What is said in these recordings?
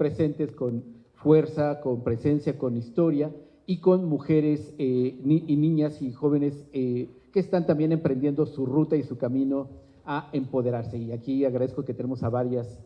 presentes con fuerza, con presencia, con historia y con mujeres y niñas y jóvenes que están también emprendiendo su ruta y su camino a empoderarse. Y aquí agradezco que tenemos a varias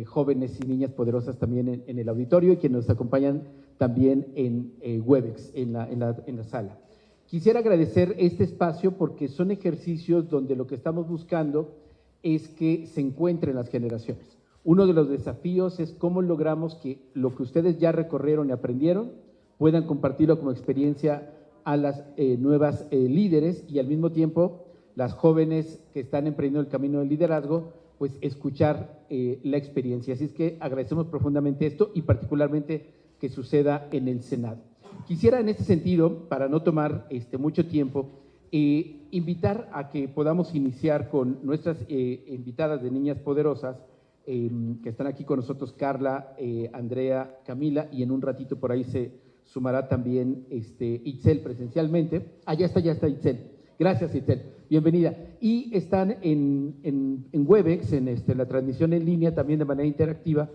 jóvenes y niñas poderosas también en el auditorio y que nos acompañan también en Webex, en la sala. Quisiera agradecer este espacio porque son ejercicios donde lo que estamos buscando es que se encuentren las generaciones. Uno de los desafíos es cómo logramos que lo que ustedes ya recorrieron y aprendieron puedan compartirlo como experiencia a las nuevas líderes y al mismo tiempo las jóvenes que están emprendiendo el camino del liderazgo, pues escuchar la experiencia. Así es que agradecemos profundamente esto y particularmente que suceda en el Senado. Quisiera en este sentido, para no tomar mucho tiempo, invitar a que podamos iniciar con nuestras invitadas de Niñas Poderosas, que están aquí con nosotros, Carla, Andrea, Camila, y en un ratito por ahí se sumará también Itzel presencialmente. Ya está Itzel. Gracias, Itzel. Bienvenida. Y están en Webex, en la transmisión en línea, también de manera interactiva,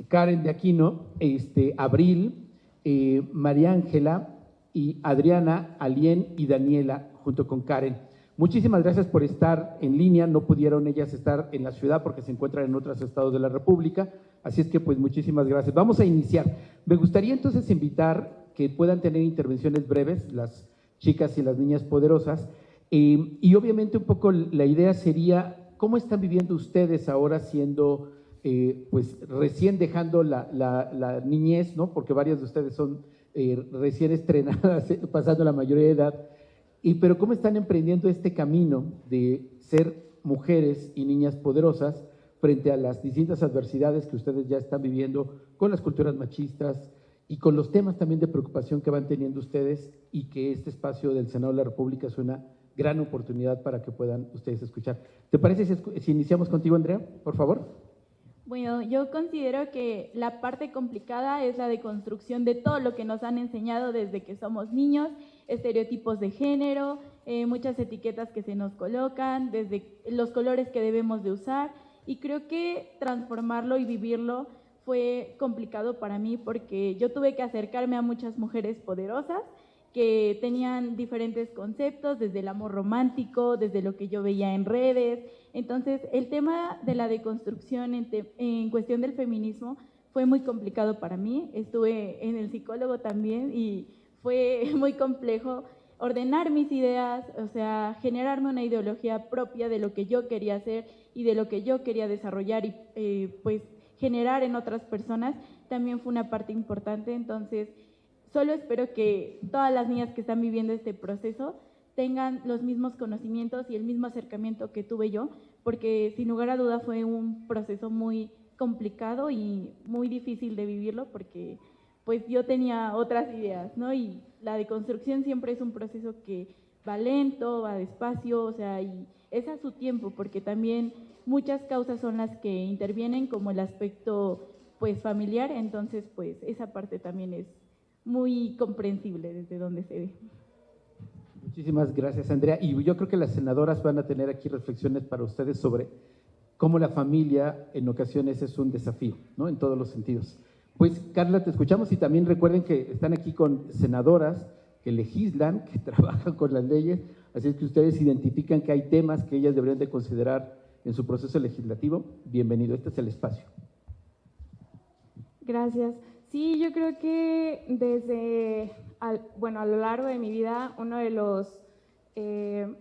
Karen de Aquino, Abril, María Ángela y Adriana, Alien y Daniela, junto con Karen. Muchísimas gracias por estar en línea. No pudieron ellas estar en la ciudad porque se encuentran en otros estados de la República, así es que pues muchísimas gracias. Vamos a iniciar. Me gustaría entonces invitar que puedan tener intervenciones breves, las chicas y las niñas poderosas, y obviamente un poco la idea sería cómo están viviendo ustedes ahora siendo pues recién dejando la niñez, ¿no? Porque varias de ustedes son recién estrenadas, pasando la mayoría de edad, pero cómo están emprendiendo este camino de ser mujeres y niñas poderosas frente a las distintas adversidades que ustedes ya están viviendo con las culturas machistas y con los temas también de preocupación que van teniendo ustedes, y que este espacio del Senado de la República es una gran oportunidad para que puedan ustedes escuchar. ¿Te parece si iniciamos contigo, Andrea, por favor? Bueno, yo considero que la parte complicada es la deconstrucción de todo lo que nos han enseñado desde que somos niños, estereotipos de género, muchas etiquetas que se nos colocan, desde los colores que debemos de usar, y creo que transformarlo y vivirlo fue complicado para mí porque yo tuve que acercarme a muchas mujeres poderosas que tenían diferentes conceptos, desde el amor romántico, desde lo que yo veía en redes. Entonces, el tema de la deconstrucción en cuestión del feminismo fue muy complicado para mí. Estuve en el psicólogo también y fue muy complejo ordenar mis ideas, o sea, generarme una ideología propia de lo que yo quería hacer y de lo que yo quería desarrollar y pues generar en otras personas también fue una parte importante. Entonces, solo espero que todas las niñas que están viviendo este proceso tengan los mismos conocimientos y el mismo acercamiento que tuve yo, porque sin lugar a duda fue un proceso muy complicado y muy difícil de vivirlo, porque pues yo tenía otras ideas, ¿no? Y la deconstrucción siempre es un proceso que va lento, va despacio, o sea, y es a su tiempo, porque también muchas causas son las que intervienen, como el aspecto pues familiar. Entonces pues esa parte también es muy comprensible desde donde se ve. Muchísimas gracias, Andrea. Y yo creo que las senadoras van a tener aquí reflexiones para ustedes sobre cómo la familia en ocasiones es un desafío, ¿no? En todos los sentidos. Pues, Carla, te escuchamos, y también recuerden que están aquí con senadoras que legislan, que trabajan con las leyes, así es que ustedes identifican que hay temas que ellas deberían de considerar en su proceso legislativo. Bienvenido, este es el espacio. Gracias. Sí, yo creo que a lo largo de mi vida, uno de los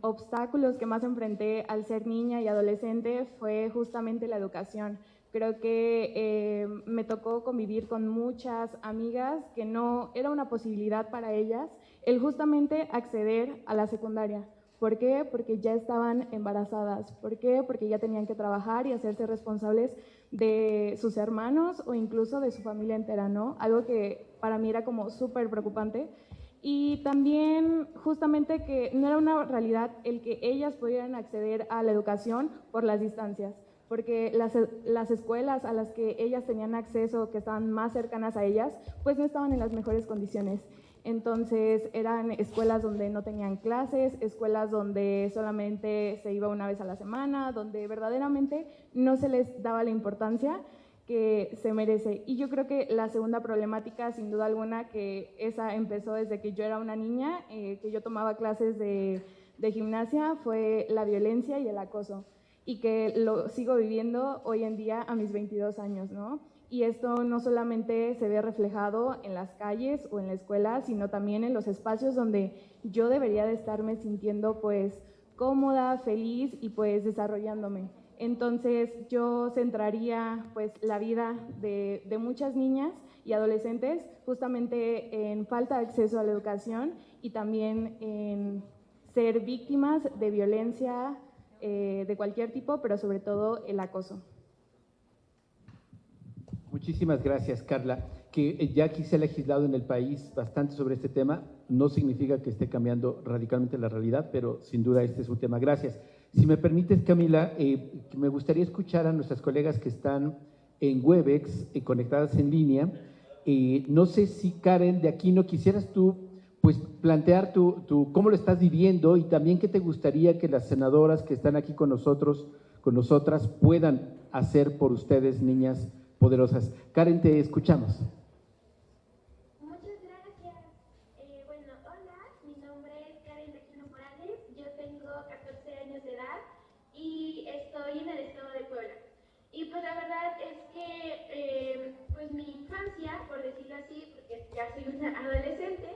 obstáculos que más enfrenté al ser niña y adolescente fue justamente la educación. Creo que me tocó convivir con muchas amigas que no era una posibilidad para ellas el justamente acceder a la secundaria. ¿Por qué? Porque ya estaban embarazadas. ¿Por qué? Porque ya tenían que trabajar y hacerse responsables de sus hermanos o incluso de su familia entera, ¿no? Algo que para mí era como súper preocupante. Y también justamente que no era una realidad el que ellas pudieran acceder a la educación por las distancias, porque las escuelas a las que ellas tenían acceso, que estaban más cercanas a ellas, pues no estaban en las mejores condiciones. Entonces eran escuelas donde no tenían clases, escuelas donde solamente se iba una vez a la semana, donde verdaderamente no se les daba la importancia que se merece. Y yo creo que la segunda problemática, sin duda alguna, que esa empezó desde que yo era una niña, que yo tomaba clases de gimnasia, fue la violencia y el acoso, y que lo sigo viviendo hoy en día a mis 22 años, ¿no? Y esto no solamente se ve reflejado en las calles o en la escuela, sino también en los espacios donde yo debería de estarme sintiendo pues cómoda, feliz y pues desarrollándome. Entonces yo centraría pues la vida de muchas niñas y adolescentes justamente en falta de acceso a la educación y también en ser víctimas de violencia de cualquier tipo, pero sobre todo el acoso. Muchísimas gracias, Carla. Que ya aquí se ha legislado en el país bastante sobre este tema, no significa que esté cambiando radicalmente la realidad, pero sin duda este es un tema. Gracias. Si me permites, Camila, me gustaría escuchar a nuestras colegas que están en Webex, conectadas en línea. No sé si, Karen, de Aquino, quisieras tú pues, plantear cómo lo estás viviendo y también qué te gustaría que las senadoras que están aquí con nosotros, con nosotras, puedan hacer por ustedes, niñas poderosas. Karen, te escuchamos. Muchas gracias. Bueno, hola, mi nombre es Karen Aquino Morales, yo tengo 14 años de edad y estoy en el estado de Puebla. Y pues la verdad es que pues mi infancia, por decirlo así, porque ya soy una adolescente,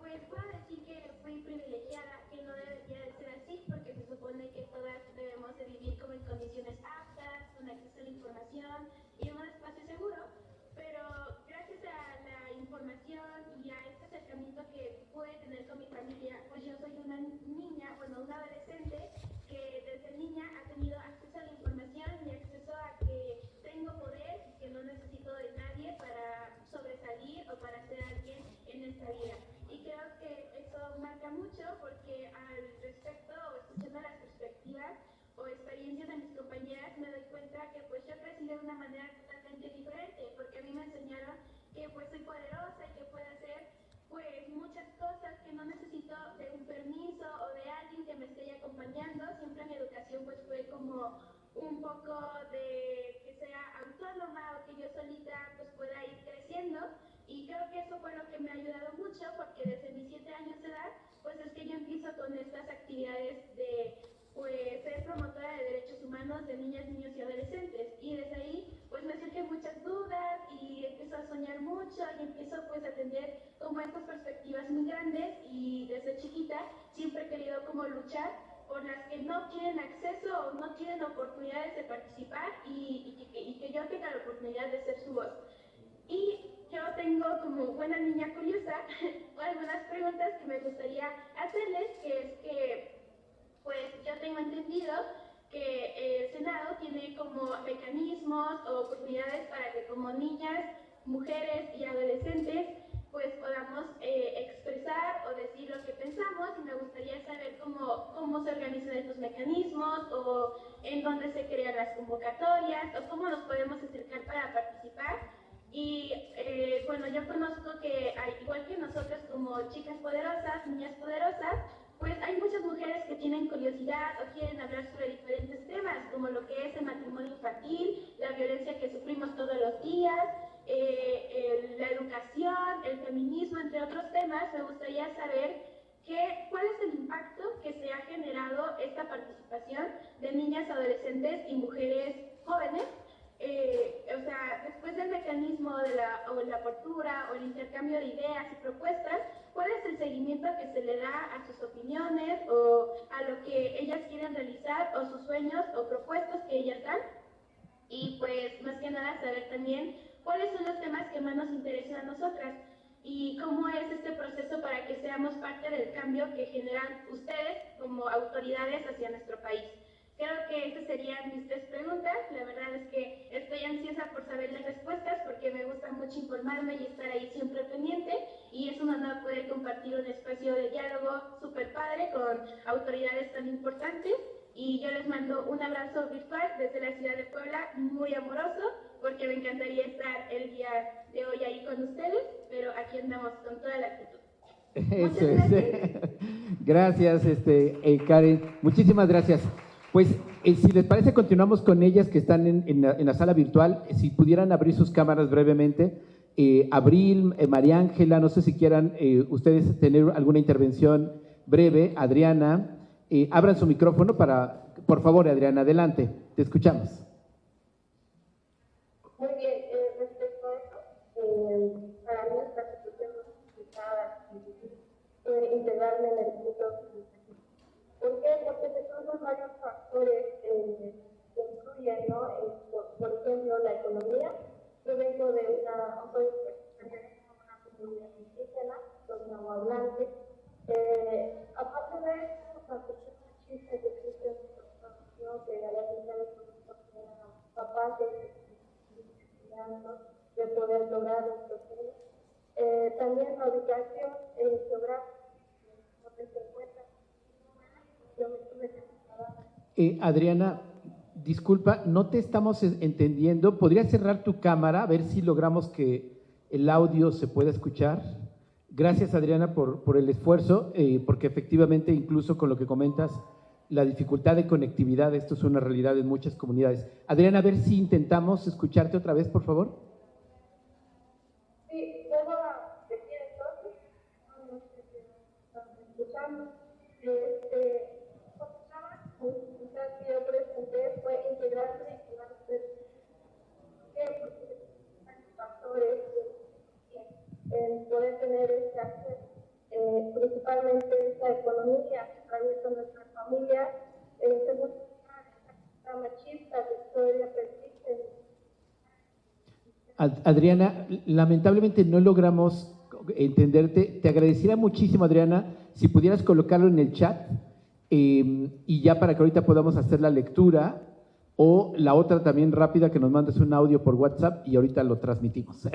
pues puedo decir que fui privilegiada, que no debería de ser así, porque se supone que todas debemos de vivir como en condiciones aptas, con acceso a la información y en un espacio seguro, pero gracias a la información y a este acercamiento que pude tener con mi familia, pues yo soy una niña, bueno, una adolescente que desde niña ha tenido acceso a la información y acceso a que tengo poder y que no necesito de nadie para sobresalir o para ser alguien en esta vida. Y creo que eso marca mucho porque al respecto, o escuchando las perspectivas o experiencias de mis compañeras, me doy cuenta que pues yo crecí de una manera totalmente diferente, porque a mí me enseñaron que pues soy poderosa y que puedo hacer pues muchas cosas, que no necesito de un permiso o de alguien que me esté acompañando. Siempre mi educación pues fue como un poco de que sea autónoma o que yo solita pues pueda ir creciendo, y creo que eso fue lo que me ha ayudado mucho, porque desde mis 7 años de edad pues es que yo empiezo con estas actividades de pues ser promotora de derechos humanos de niñas, niños y adolescentes, y desde ahí pues me surgen muchas dudas y empiezo a soñar mucho y empiezo pues a tener como estas perspectivas muy grandes, y desde chiquita siempre he querido como luchar por las que no tienen acceso o no tienen oportunidades de participar y que yo tenga la oportunidad de ser su voz. Y yo tengo como buena niña curiosa algunas preguntas que me gustaría hacerles, que es que pues yo tengo entendido que el Senado tiene como mecanismos o oportunidades para que como niñas, mujeres y adolescentes pues podamos expresar o decir lo que pensamos, y me gustaría saber cómo se organizan estos mecanismos, o en dónde se crean las convocatorias, o cómo nos podemos acercar para participar. Y bueno, yo conozco que igual que nosotros como chicas poderosas, niñas poderosas, pues hay muchas mujeres que tienen curiosidad o quieren hablar sobre diferentes temas, como lo que es el matrimonio infantil, la violencia que sufrimos todos los días, la educación, el feminismo, entre otros temas. Me gustaría saber cuál es el impacto que se ha generado esta participación de niñas, adolescentes y mujeres jóvenes. O sea, después del mecanismo de la apertura o el intercambio de ideas y propuestas, ¿cuál es el seguimiento que se le da a sus opiniones o a lo que ellas quieren realizar, o sus sueños o propuestas que ellas dan? Y pues más que nada saber también cuáles son los temas que más nos interesan a nosotras y cómo es este proceso para que seamos parte del cambio que generan ustedes como autoridades hacia nuestro país. Creo que estas serían mis 3 preguntas. La verdad es que estoy ansiosa por saber las respuestas, porque me gusta mucho informarme y estar ahí siempre pendiente, y es un honor poder compartir un espacio de diálogo súper padre con autoridades tan importantes. Y yo les mando un abrazo virtual desde la ciudad de Puebla, muy amoroso, porque me encantaría estar el día de hoy ahí con ustedes, pero aquí andamos con toda la actitud. Eso es. Gracias, Karen. Muchísimas gracias. Pues si les parece, continuamos con ellas que están en la sala virtual. Si pudieran abrir sus cámaras brevemente. Abril, María Ángela, no sé si quieran ustedes tener alguna intervención breve. Adriana, abran su micrófono por favor, Adriana, adelante, te escuchamos. Muy bien, respecto a eso, para mí esta situación es complicada, integrarme en el mundo educativo. ¿Por qué? Porque se cruzan varios factores que influyen, ¿no? Por ejemplo, la economía. Yo vengo de una comunidad indígena, los nahuablantes. Aparte de eso, la cuestión machista que existe en nuestro país, que a las mujeres no son capaces de poder lograr nuestros sueños. También la ubicación geográfica, donde se encuentra. Adriana, disculpa, no te estamos entendiendo. ¿Podrías cerrar tu cámara a ver si logramos que el audio se pueda escuchar? Gracias, Adriana, por el esfuerzo, porque efectivamente, incluso con lo que comentas, la dificultad de conectividad, esto es una realidad en muchas comunidades. Adriana, a ver si intentamos escucharte otra vez, por favor. Sí, luego decir entonces, no sé si están escuchando, que yo presenté fue integrarse en los factores en poder tener este acceso, principalmente esta economía que atraviesa nuestra familia, segundo lugar, esta machista que todavía persiste. Adriana, lamentablemente no logramos entenderte. Te agradecería muchísimo, Adriana, si pudieras colocarlo en el chat y ya para que ahorita podamos hacer la lectura, o la otra también rápida, que nos mandes un audio por WhatsApp y ahorita lo transmitimos.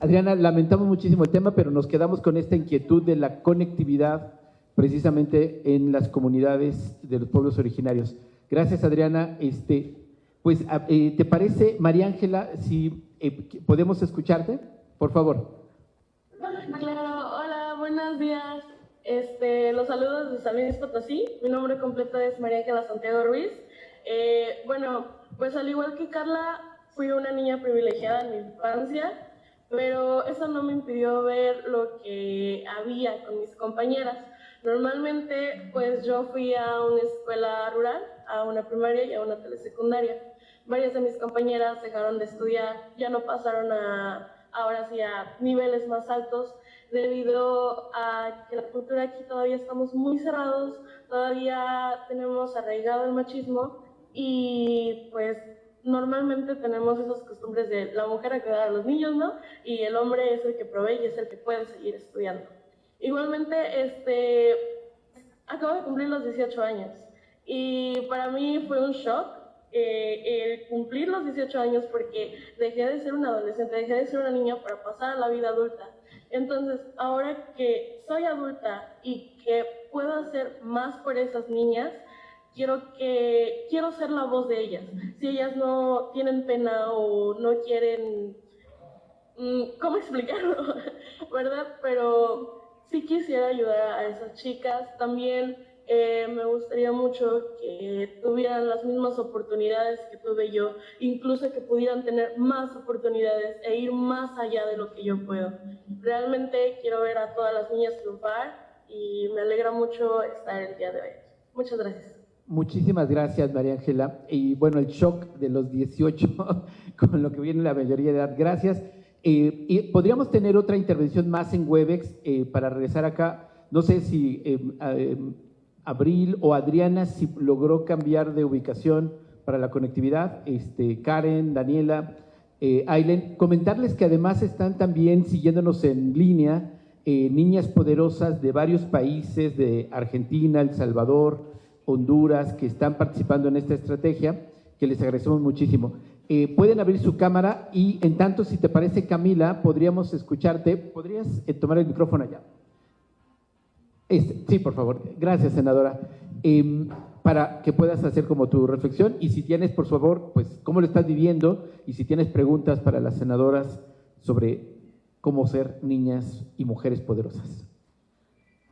Adriana, lamentamos muchísimo el tema, pero nos quedamos con esta inquietud de la conectividad precisamente en las comunidades de los pueblos originarios. Gracias, Adriana. Pues, ¿te parece, María Ángela, si podemos escucharte? Por favor. Claro, hola, buenos días. Los saludos de San Luis Potosí. Mi nombre completo es María Ángela Santiago Ruiz. Bueno, pues al igual que Carla, fui una niña privilegiada en mi infancia, pero eso no me impidió ver lo que había con mis compañeras. Normalmente, pues yo fui a una escuela rural, a una primaria y a una telesecundaria. Varias de mis compañeras dejaron de estudiar, ya no pasaron ahora sí a niveles más altos, debido a que la cultura aquí todavía estamos muy cerrados, todavía tenemos arraigado el machismo y pues normalmente tenemos esas costumbres de la mujer a cuidar a los niños, ¿no? Y el hombre es el que provee y es el que puede seguir estudiando. Igualmente, acabo de cumplir los 18 años y para mí fue un shock el cumplir los 18 años porque dejé de ser una adolescente, dejé de ser una niña para pasar a la vida adulta. Entonces, ahora que soy adulta y que puedo hacer más por esas niñas, quiero ser la voz de ellas. Si ellas no tienen pena o no quieren, ¿cómo explicarlo? ¿Verdad? Pero sí quisiera ayudar a esas chicas. También me gustaría mucho que tuvieran las mismas oportunidades que tuve yo, incluso que pudieran tener más oportunidades e ir más allá de lo que yo puedo. Realmente quiero ver a todas las niñas triunfar y me alegra mucho estar el día de hoy. Muchas gracias. Muchísimas gracias, María Ángela. Y bueno, el shock de los 18 con lo que viene la mayoría de edad. Gracias. Y podríamos tener otra intervención más en Webex para regresar acá. No sé si Abril o Adriana si logró cambiar de ubicación para la conectividad. Karen, Daniela, Ailen, comentarles que además están también siguiéndonos en línea niñas poderosas de varios países, de Argentina, El Salvador, Honduras, que están participando en esta estrategia, que les agradecemos muchísimo. Pueden abrir su cámara y en tanto, si te parece, Camila, podríamos escucharte. ¿Podrías tomar el micrófono allá? Sí, por favor. Gracias, senadora. Para que puedas hacer como tu reflexión y si tienes, por favor, pues cómo lo estás viviendo y si tienes preguntas para las senadoras sobre cómo ser niñas y mujeres poderosas.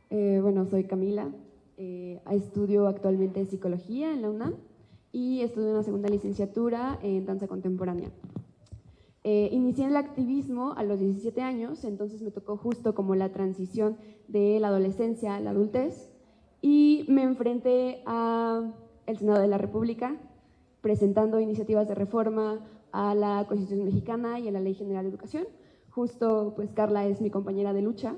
Bueno, soy Camila. Estudio actualmente psicología en la UNAM y estudié una segunda licenciatura en danza contemporánea. Inicié el activismo a los 17 años, entonces me tocó justo como la transición de la adolescencia a la adultez y me enfrenté al Senado de la República presentando iniciativas de reforma a la Constitución mexicana y a la Ley General de Educación. Justo, pues Carla es mi compañera de lucha.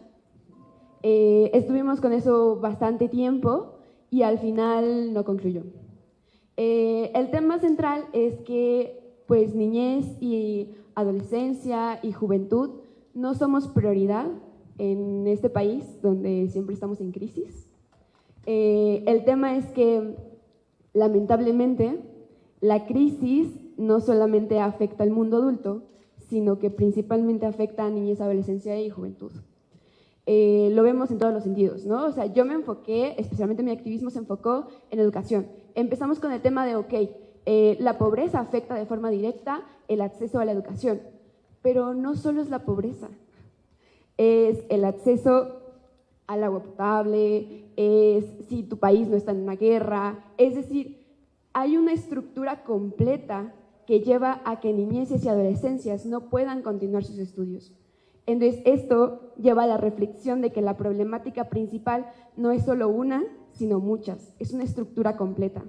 Estuvimos con eso bastante tiempo y al final no concluyó. El tema central es que pues niñez y adolescencia y juventud no somos prioridad en este país donde siempre estamos en crisis. El tema es que lamentablemente la crisis no solamente afecta al mundo adulto, sino que principalmente afecta a niñez, adolescencia y juventud. Lo vemos en todos los sentidos, ¿no? O sea, yo me enfoqué, especialmente mi activismo se enfocó en educación. Empezamos con el tema de, la pobreza afecta de forma directa el acceso a la educación, pero no solo es la pobreza, es el acceso al agua potable, es si tu país no está en una guerra, es decir, hay una estructura completa que lleva a que niñeces y adolescencias no puedan continuar sus estudios. Entonces, esto lleva a la reflexión de que la problemática principal no es solo una, sino muchas, es una estructura completa.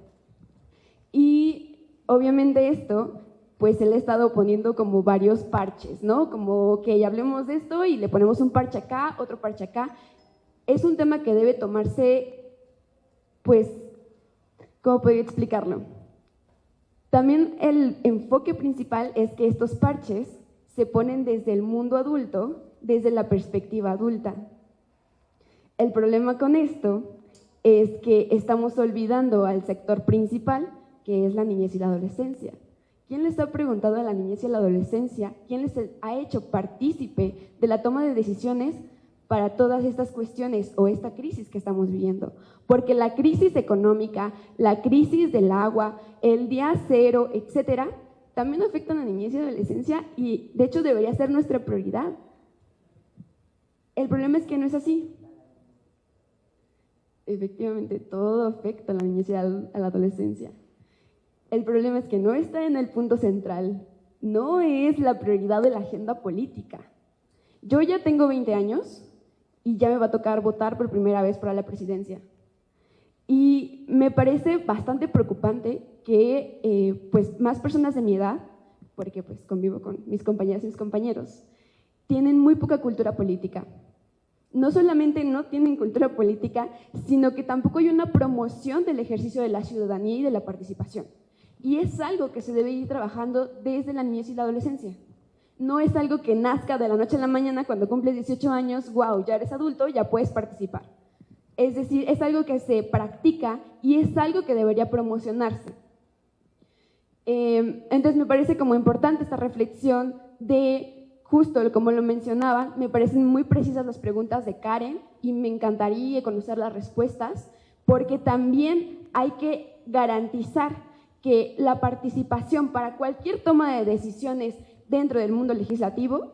Y obviamente esto, pues se le ha estado poniendo como varios parches, ¿no? Como que hablemos de esto y le ponemos un parche acá, otro parche acá. Es un tema que debe tomarse, pues, ¿cómo podría explicarlo? También el enfoque principal es que estos parches se ponen desde el mundo adulto, desde la perspectiva adulta. El problema con esto es que estamos olvidando al sector principal, que es la niñez y la adolescencia. ¿Quién les ha preguntado a la niñez y a la adolescencia? ¿Quién les ha hecho partícipe de la toma de decisiones para todas estas cuestiones o esta crisis que estamos viviendo? Porque la crisis económica, la crisis del agua, el día cero, etcétera, también afectan a la niñez y adolescencia y de hecho debería ser nuestra prioridad. El problema es que no es así. Efectivamente, todo afecta a la niñez y a la adolescencia. El problema es que no está en el punto central, no es la prioridad de la agenda política. Yo ya tengo 20 años y ya me va a tocar votar por primera vez para la presidencia. Y me parece bastante preocupante que pues más personas de mi edad, porque pues convivo con mis compañeras y mis compañeros, tienen muy poca cultura política. No solamente no tienen cultura política, sino que tampoco hay una promoción del ejercicio de la ciudadanía y de la participación. Y es algo que se debe ir trabajando desde la niñez y la adolescencia. No es algo que nazca de la noche a la mañana cuando cumples 18 años, wow, ya eres adulto, ya puedes participar. Es decir, es algo que se practica y es algo que debería promocionarse. Entonces me parece como importante esta reflexión de, justo como lo mencionaban, me parecen muy precisas las preguntas de Karen y me encantaría conocer las respuestas, porque también hay que garantizar que la participación para cualquier toma de decisiones dentro del mundo legislativo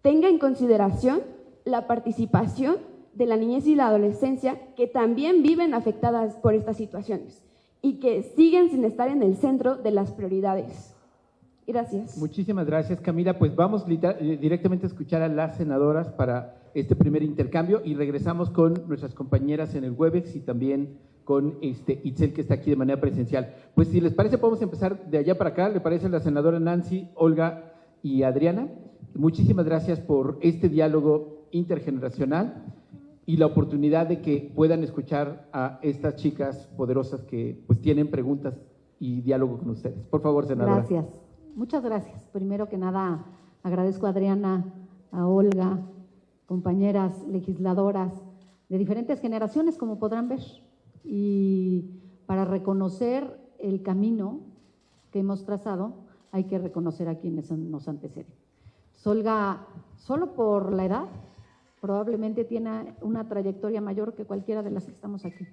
tenga en consideración la participación de la niñez y la adolescencia que también viven afectadas por estas situaciones y que siguen sin estar en el centro de las prioridades. Gracias. Muchísimas gracias, Camila. Pues vamos directamente a escuchar a las senadoras para este primer intercambio y regresamos con nuestras compañeras en el Webex y también con Itzel, que está aquí de manera presencial. Pues si les parece, podemos empezar de allá para acá. ¿Le parece a la senadora Nancy, Olga y Adriana? Muchísimas gracias por este diálogo intergeneracional y la oportunidad de que puedan escuchar a estas chicas poderosas que pues tienen preguntas y diálogo con ustedes. Por favor, senadora. Gracias. Muchas gracias. Primero que nada, agradezco a Adriana, a Olga, compañeras legisladoras de diferentes generaciones, como podrán ver, y para reconocer el camino que hemos trazado, hay que reconocer a quienes nos anteceden. Olga, solo por la edad, probablemente tiene una trayectoria mayor que cualquiera de las que estamos aquí.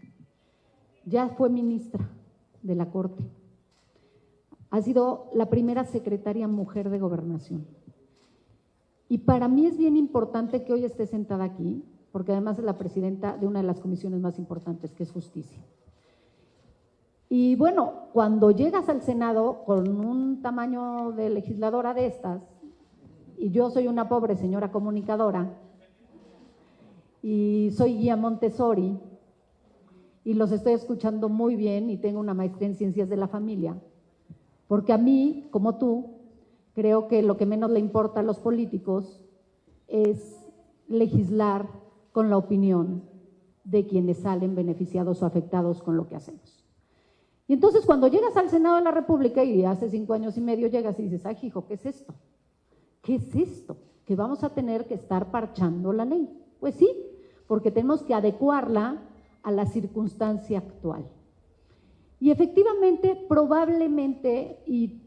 Ya fue ministra de la Corte. Ha sido la primera secretaria mujer de Gobernación. Y para mí es bien importante que hoy esté sentada aquí, porque además es la presidenta de una de las comisiones más importantes, que es Justicia. Y bueno, cuando llegas al Senado con un tamaño de legisladora de estas, y yo soy una pobre señora comunicadora, y soy guía Montessori, y los estoy escuchando muy bien, y tengo una maestría en ciencias de la familia, porque a mí, como tú, creo que lo que menos le importa a los políticos es legislar con la opinión de quienes salen beneficiados o afectados con lo que hacemos. Y entonces cuando llegas al Senado de la República y hace 5 años y medio llegas y dices, ay, hijo, ¿qué es esto? ¿Qué es esto? Que vamos a tener que estar parchando la ley. Pues sí, porque tenemos que adecuarla a la circunstancia actual. Y efectivamente, probablemente, y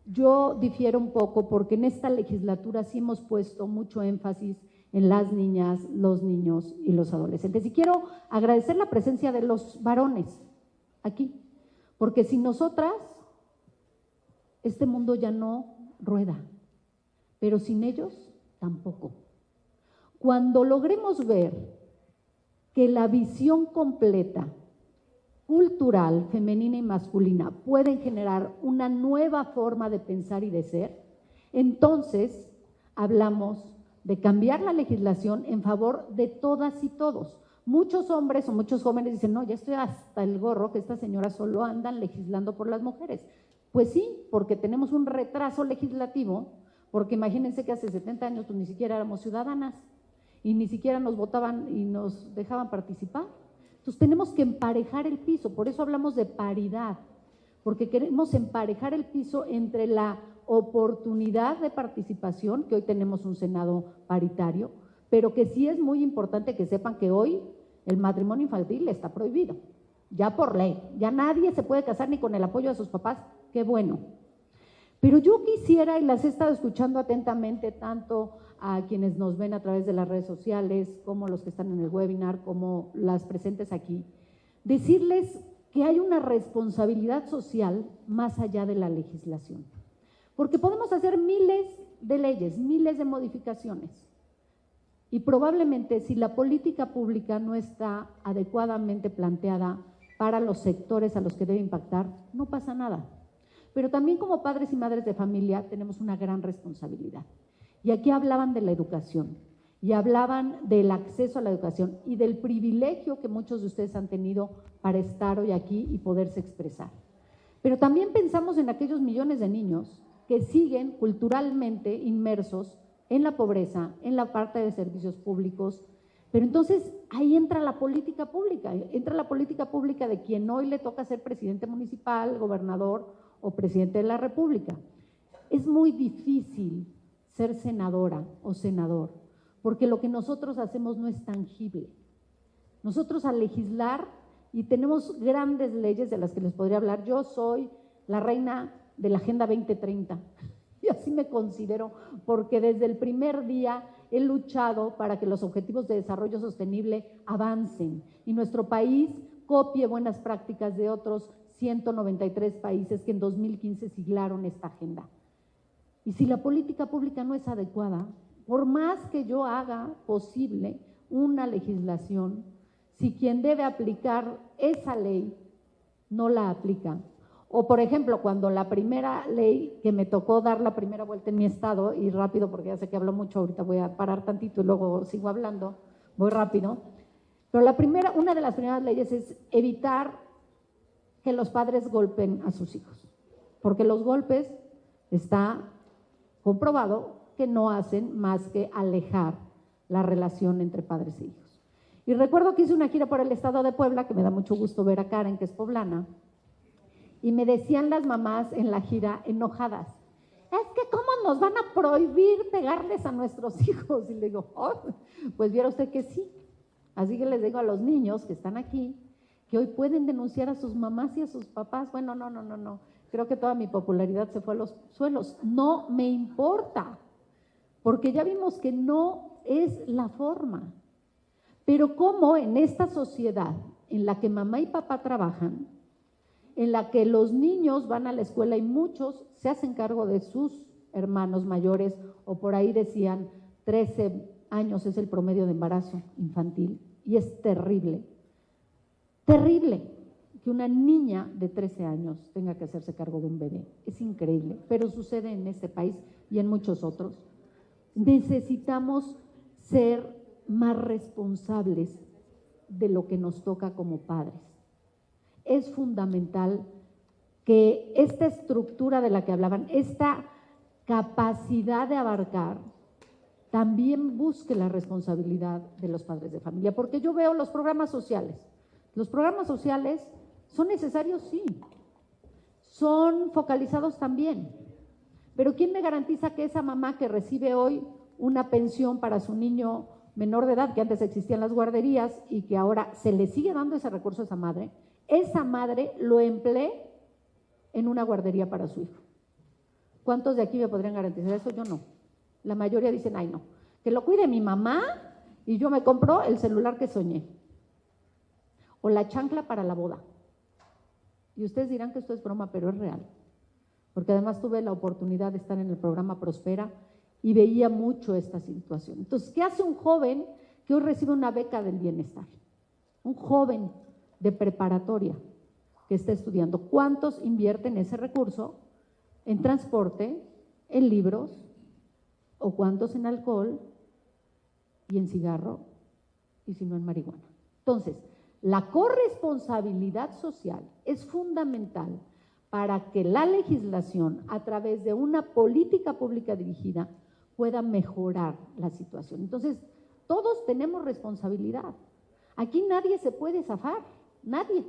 yo difiero un poco porque en esta legislatura sí hemos puesto mucho énfasis en las niñas, los niños y los adolescentes. Y quiero agradecer la presencia de los varones aquí, porque sin nosotras este mundo ya no rueda, pero sin ellos tampoco. Cuando logremos ver que la visión completa cultural, femenina y masculina pueden generar una nueva forma de pensar y de ser, entonces hablamos de cambiar la legislación en favor de todas y todos. Muchos hombres o muchos jóvenes dicen, no, ya estoy hasta el gorro que estas señoras solo andan legislando por las mujeres. Pues sí, porque tenemos un retraso legislativo, porque imagínense que hace 70 años pues ni siquiera éramos ciudadanas y ni siquiera nos votaban y nos dejaban participar. Entonces tenemos que emparejar el piso, por eso hablamos de paridad, porque queremos emparejar el piso entre la oportunidad de participación, que hoy tenemos un Senado paritario, pero que sí es muy importante que sepan que hoy el matrimonio infantil está prohibido, ya por ley, ya nadie se puede casar ni con el apoyo de sus papás, qué bueno. Pero yo quisiera, y las he estado escuchando atentamente tanto a quienes nos ven a través de las redes sociales, como los que están en el webinar, como las presentes aquí, decirles que hay una responsabilidad social más allá de la legislación. Porque podemos hacer miles de leyes, miles de modificaciones, y probablemente si la política pública no está adecuadamente planteada para los sectores a los que debe impactar, no pasa nada. Pero también como padres y madres de familia tenemos una gran responsabilidad. Y aquí hablaban de la educación, y hablaban del acceso a la educación y del privilegio que muchos de ustedes han tenido para estar hoy aquí y poderse expresar. Pero también pensamos en aquellos millones de niños que siguen culturalmente inmersos en la pobreza, en la parte de servicios públicos. Pero entonces ahí entra la política pública de quien hoy le toca ser presidente municipal, gobernador o presidente de la República. Es muy difícil ser senadora o senador, porque lo que nosotros hacemos no es tangible. Nosotros al legislar, y tenemos grandes leyes de las que les podría hablar, yo soy la reina de la Agenda 2030, y así me considero, porque desde el primer día he luchado para que los objetivos de desarrollo sostenible avancen y nuestro país copie buenas prácticas de otros 193 países que en 2015 siglaron esta agenda. Y si la política pública no es adecuada, por más que yo haga posible una legislación, si quien debe aplicar esa ley no la aplica, o por ejemplo, cuando la primera ley que me tocó dar la primera vuelta en mi estado, y rápido porque ya sé que hablo mucho, ahorita voy a parar tantito y luego sigo hablando, voy rápido, pero una de las primeras leyes es evitar que los padres golpeen a sus hijos, porque los golpes está comprobado que no hacen más que alejar la relación entre padres e hijos. Y recuerdo que hice una gira por el estado de Puebla, que me da mucho gusto ver a Karen, que es poblana, y me decían las mamás en la gira enojadas, es que ¿cómo nos van a prohibir pegarles a nuestros hijos? Y le digo, oh, pues viera usted que sí. Así que les digo a los niños que están aquí, que hoy pueden denunciar a sus mamás y a sus papás. Bueno, no, creo que toda mi popularidad se fue a los suelos. No me importa, porque ya vimos que no es la forma. Pero cómo en esta sociedad en la que mamá y papá trabajan, en la que los niños van a la escuela y muchos se hacen cargo de sus hermanos mayores, o por ahí decían 13 años es el promedio de embarazo infantil, y es terrible, terrible que una niña de 13 años tenga que hacerse cargo de un bebé. Es increíble, pero sucede en este país y en muchos otros. Necesitamos ser más responsables de lo que nos toca como padres. Es fundamental que esta estructura de la que hablaban, esta capacidad de abarcar, también busque la responsabilidad de los padres de familia, porque yo veo los programas sociales. Los programas sociales son necesarios, sí, son focalizados también, pero ¿quién me garantiza que esa mamá que recibe hoy una pensión para su niño menor de edad, que antes existían las guarderías y que ahora se le sigue dando ese recurso a esa madre lo emplee en una guardería para su hijo? ¿Cuántos de aquí me podrían garantizar eso? Yo no. La mayoría dicen, ay no, que lo cuide mi mamá y yo me compro el celular que soñé. O la chancla para la boda. Y ustedes dirán que esto es broma, pero es real. Porque además tuve la oportunidad de estar en el programa Prospera y veía mucho esta situación. Entonces, ¿qué hace un joven que hoy recibe una beca del bienestar? Un joven de preparatoria que está estudiando. ¿Cuántos invierten ese recurso en transporte, en libros, o cuántos en alcohol y en cigarro, y si no en marihuana? Entonces, la corresponsabilidad social es fundamental para que la legislación, a través de una política pública dirigida, pueda mejorar la situación. Entonces, todos tenemos responsabilidad. Aquí nadie se puede zafar, nadie.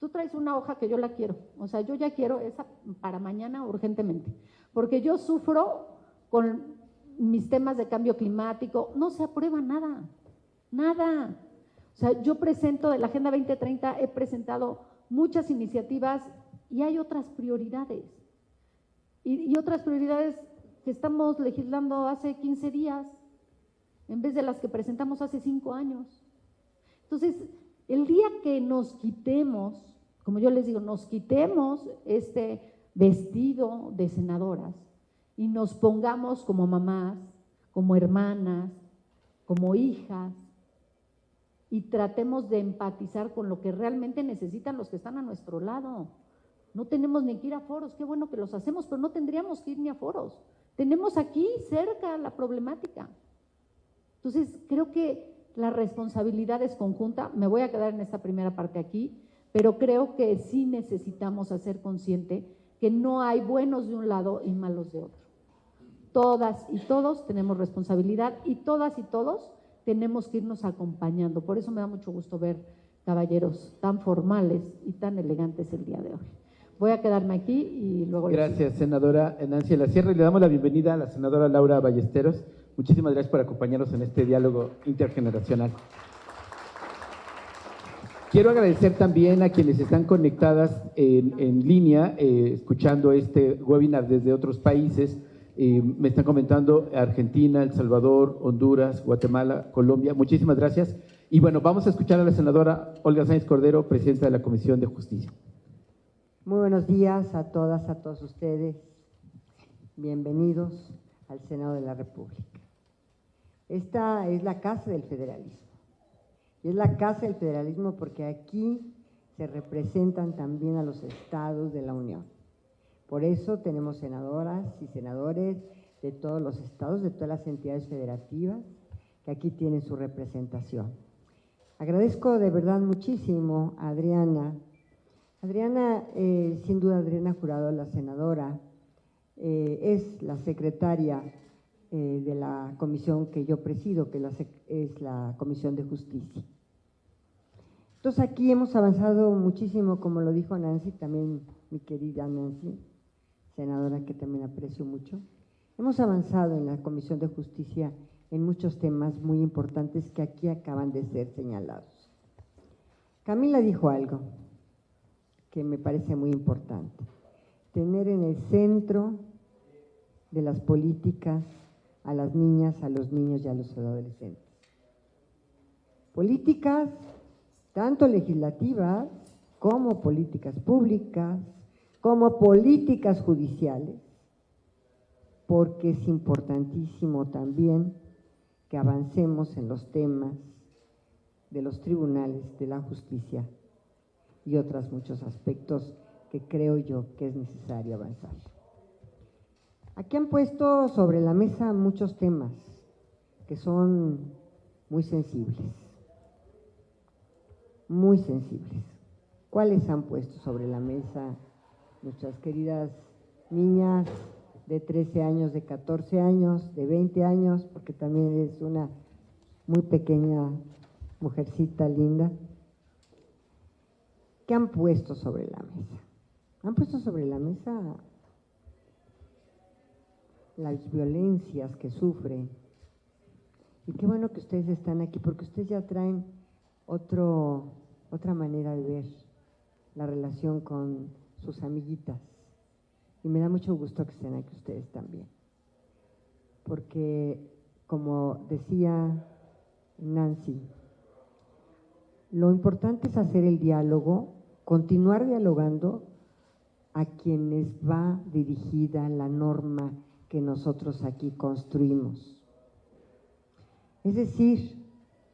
Tú traes una hoja que yo la quiero, o sea, yo ya quiero esa para mañana urgentemente, porque yo sufro con mis temas de cambio climático, no se aprueba nada, nada. O sea, yo presento de la Agenda 2030, he presentado muchas iniciativas y hay otras prioridades. Y otras prioridades que estamos legislando hace 15 días, en vez de las que presentamos hace 5 años. Entonces, el día que nos quitemos, como yo les digo, nos quitemos este vestido de senadoras y nos pongamos como mamás, como hermanas, como hijas, y tratemos de empatizar con lo que realmente necesitan los que están a nuestro lado. No tenemos ni que ir a foros, qué bueno que los hacemos, pero no tendríamos que ir ni a foros. Tenemos aquí cerca la problemática. Entonces, creo que la responsabilidad es conjunta. Me voy a quedar en esta primera parte aquí, pero creo que sí necesitamos hacer consciente que no hay buenos de un lado y malos de otro. Todas y todos tenemos responsabilidad y todas y todos tenemos que irnos acompañando. Por eso me da mucho gusto ver caballeros tan formales y tan elegantes el día de hoy. Voy a quedarme aquí y luego… Gracias, senadora Nancy de la Sierra. Y le damos la bienvenida a la senadora Laura Ballesteros. Muchísimas gracias por acompañarnos en este diálogo intergeneracional. Quiero agradecer también a quienes están conectadas en línea, escuchando este webinar desde otros países. Me están comentando Argentina, El Salvador, Honduras, Guatemala, Colombia. Muchísimas gracias. Y bueno, vamos a escuchar a la senadora Olga Sáenz Cordero, presidenta de la Comisión de Justicia. Muy buenos días a todas, a todos ustedes. Bienvenidos al Senado de la República. Esta es la casa del federalismo. Y es la casa del federalismo porque aquí se representan también a los estados de la Unión. Por eso tenemos senadoras y senadores de todos los estados, de todas las entidades federativas, que aquí tienen su representación. Agradezco de verdad muchísimo a Adriana. Adriana, sin duda Adriana Jurado, la senadora, es la secretaria de la comisión que yo presido, que es la Comisión de Justicia. Entonces aquí hemos avanzado muchísimo, como lo dijo Nancy, también mi querida Nancy, senadora que también aprecio mucho. Hemos avanzado en la Comisión de Justicia en muchos temas muy importantes que aquí acaban de ser señalados. Camila dijo algo que me parece muy importante: tener en el centro de las políticas a las niñas, a los niños y a los adolescentes. Políticas tanto legislativas como políticas públicas, como políticas judiciales, porque es importantísimo también que avancemos en los temas de los tribunales de la justicia y otros muchos aspectos que creo yo que es necesario avanzar. Aquí han puesto sobre la mesa muchos temas que son muy sensibles. Muy sensibles. ¿Cuáles han puesto sobre la mesa nuestras queridas niñas de 13 años, de 14 años, de 20 años, porque también es una muy pequeña mujercita linda? ¿Qué han puesto sobre la mesa? Han puesto sobre la mesa las violencias que sufren. Y qué bueno que ustedes están aquí, porque ustedes ya traen otra manera de ver la relación con sus amiguitas. Y me da mucho gusto que estén aquí ustedes también. Porque, como decía Nancy, lo importante es hacer el diálogo, continuar dialogando a quienes va dirigida la norma que nosotros aquí construimos. Es decir,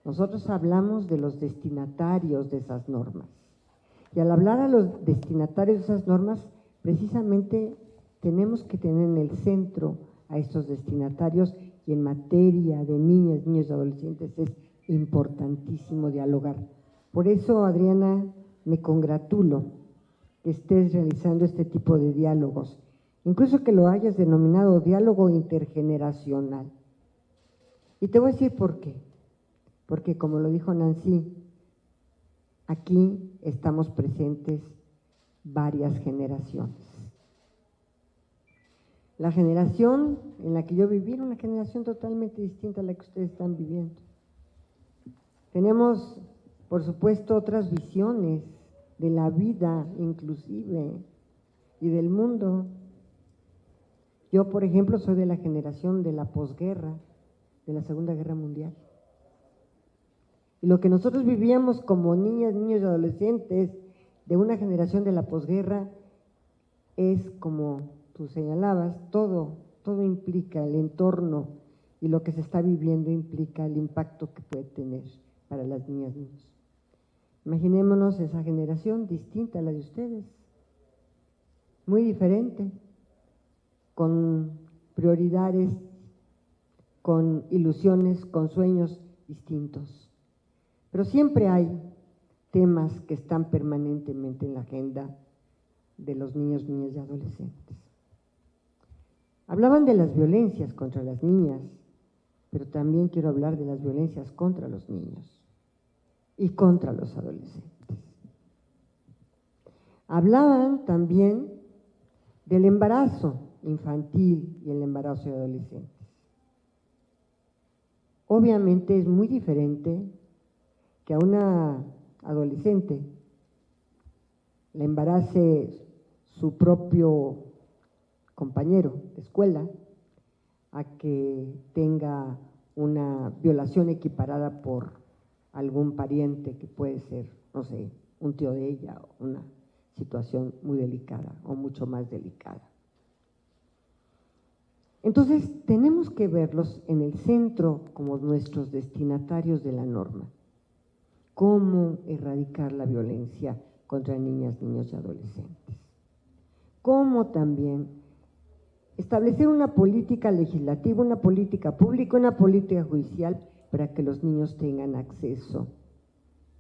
nosotros hablamos de los destinatarios de esas normas. Y al hablar a los destinatarios de esas normas, precisamente tenemos que tener en el centro a estos destinatarios, y en materia de niñas, niños y adolescentes es importantísimo dialogar. Por eso, Adriana, me congratulo que estés realizando este tipo de diálogos, incluso que lo hayas denominado diálogo intergeneracional. Y te voy a decir por qué. Porque, como lo dijo Nancy, aquí estamos presentes varias generaciones. La generación en la que yo viví era una generación totalmente distinta a la que ustedes están viviendo. Tenemos, por supuesto, otras visiones de la vida inclusive y del mundo. Yo, por ejemplo, soy de la generación de la posguerra, de la Segunda Guerra Mundial. Y lo que nosotros vivíamos como niñas, niños y adolescentes de una generación de la posguerra es, como tú señalabas, todo implica el entorno, y lo que se está viviendo implica el impacto que puede tener para las niñas y niños. Imaginémonos esa generación distinta a la de ustedes, muy diferente, con prioridades, con ilusiones, con sueños distintos. Pero siempre hay temas que están permanentemente en la agenda de los niños, niñas y adolescentes. Hablaban de las violencias contra las niñas, pero también quiero hablar de las violencias contra los niños y contra los adolescentes. Hablaban también del embarazo infantil y el embarazo de adolescentes. Obviamente es muy diferente que a una adolescente le embarace su propio compañero de escuela a que tenga una violación equiparada por algún pariente que puede ser, no sé, un tío de ella, o una situación muy delicada o mucho más delicada. Entonces, tenemos que verlos en el centro como nuestros destinatarios de la norma. ¿Cómo erradicar la violencia contra niñas, niños y adolescentes? ¿Cómo también establecer una política legislativa, una política pública, una política judicial para que los niños tengan acceso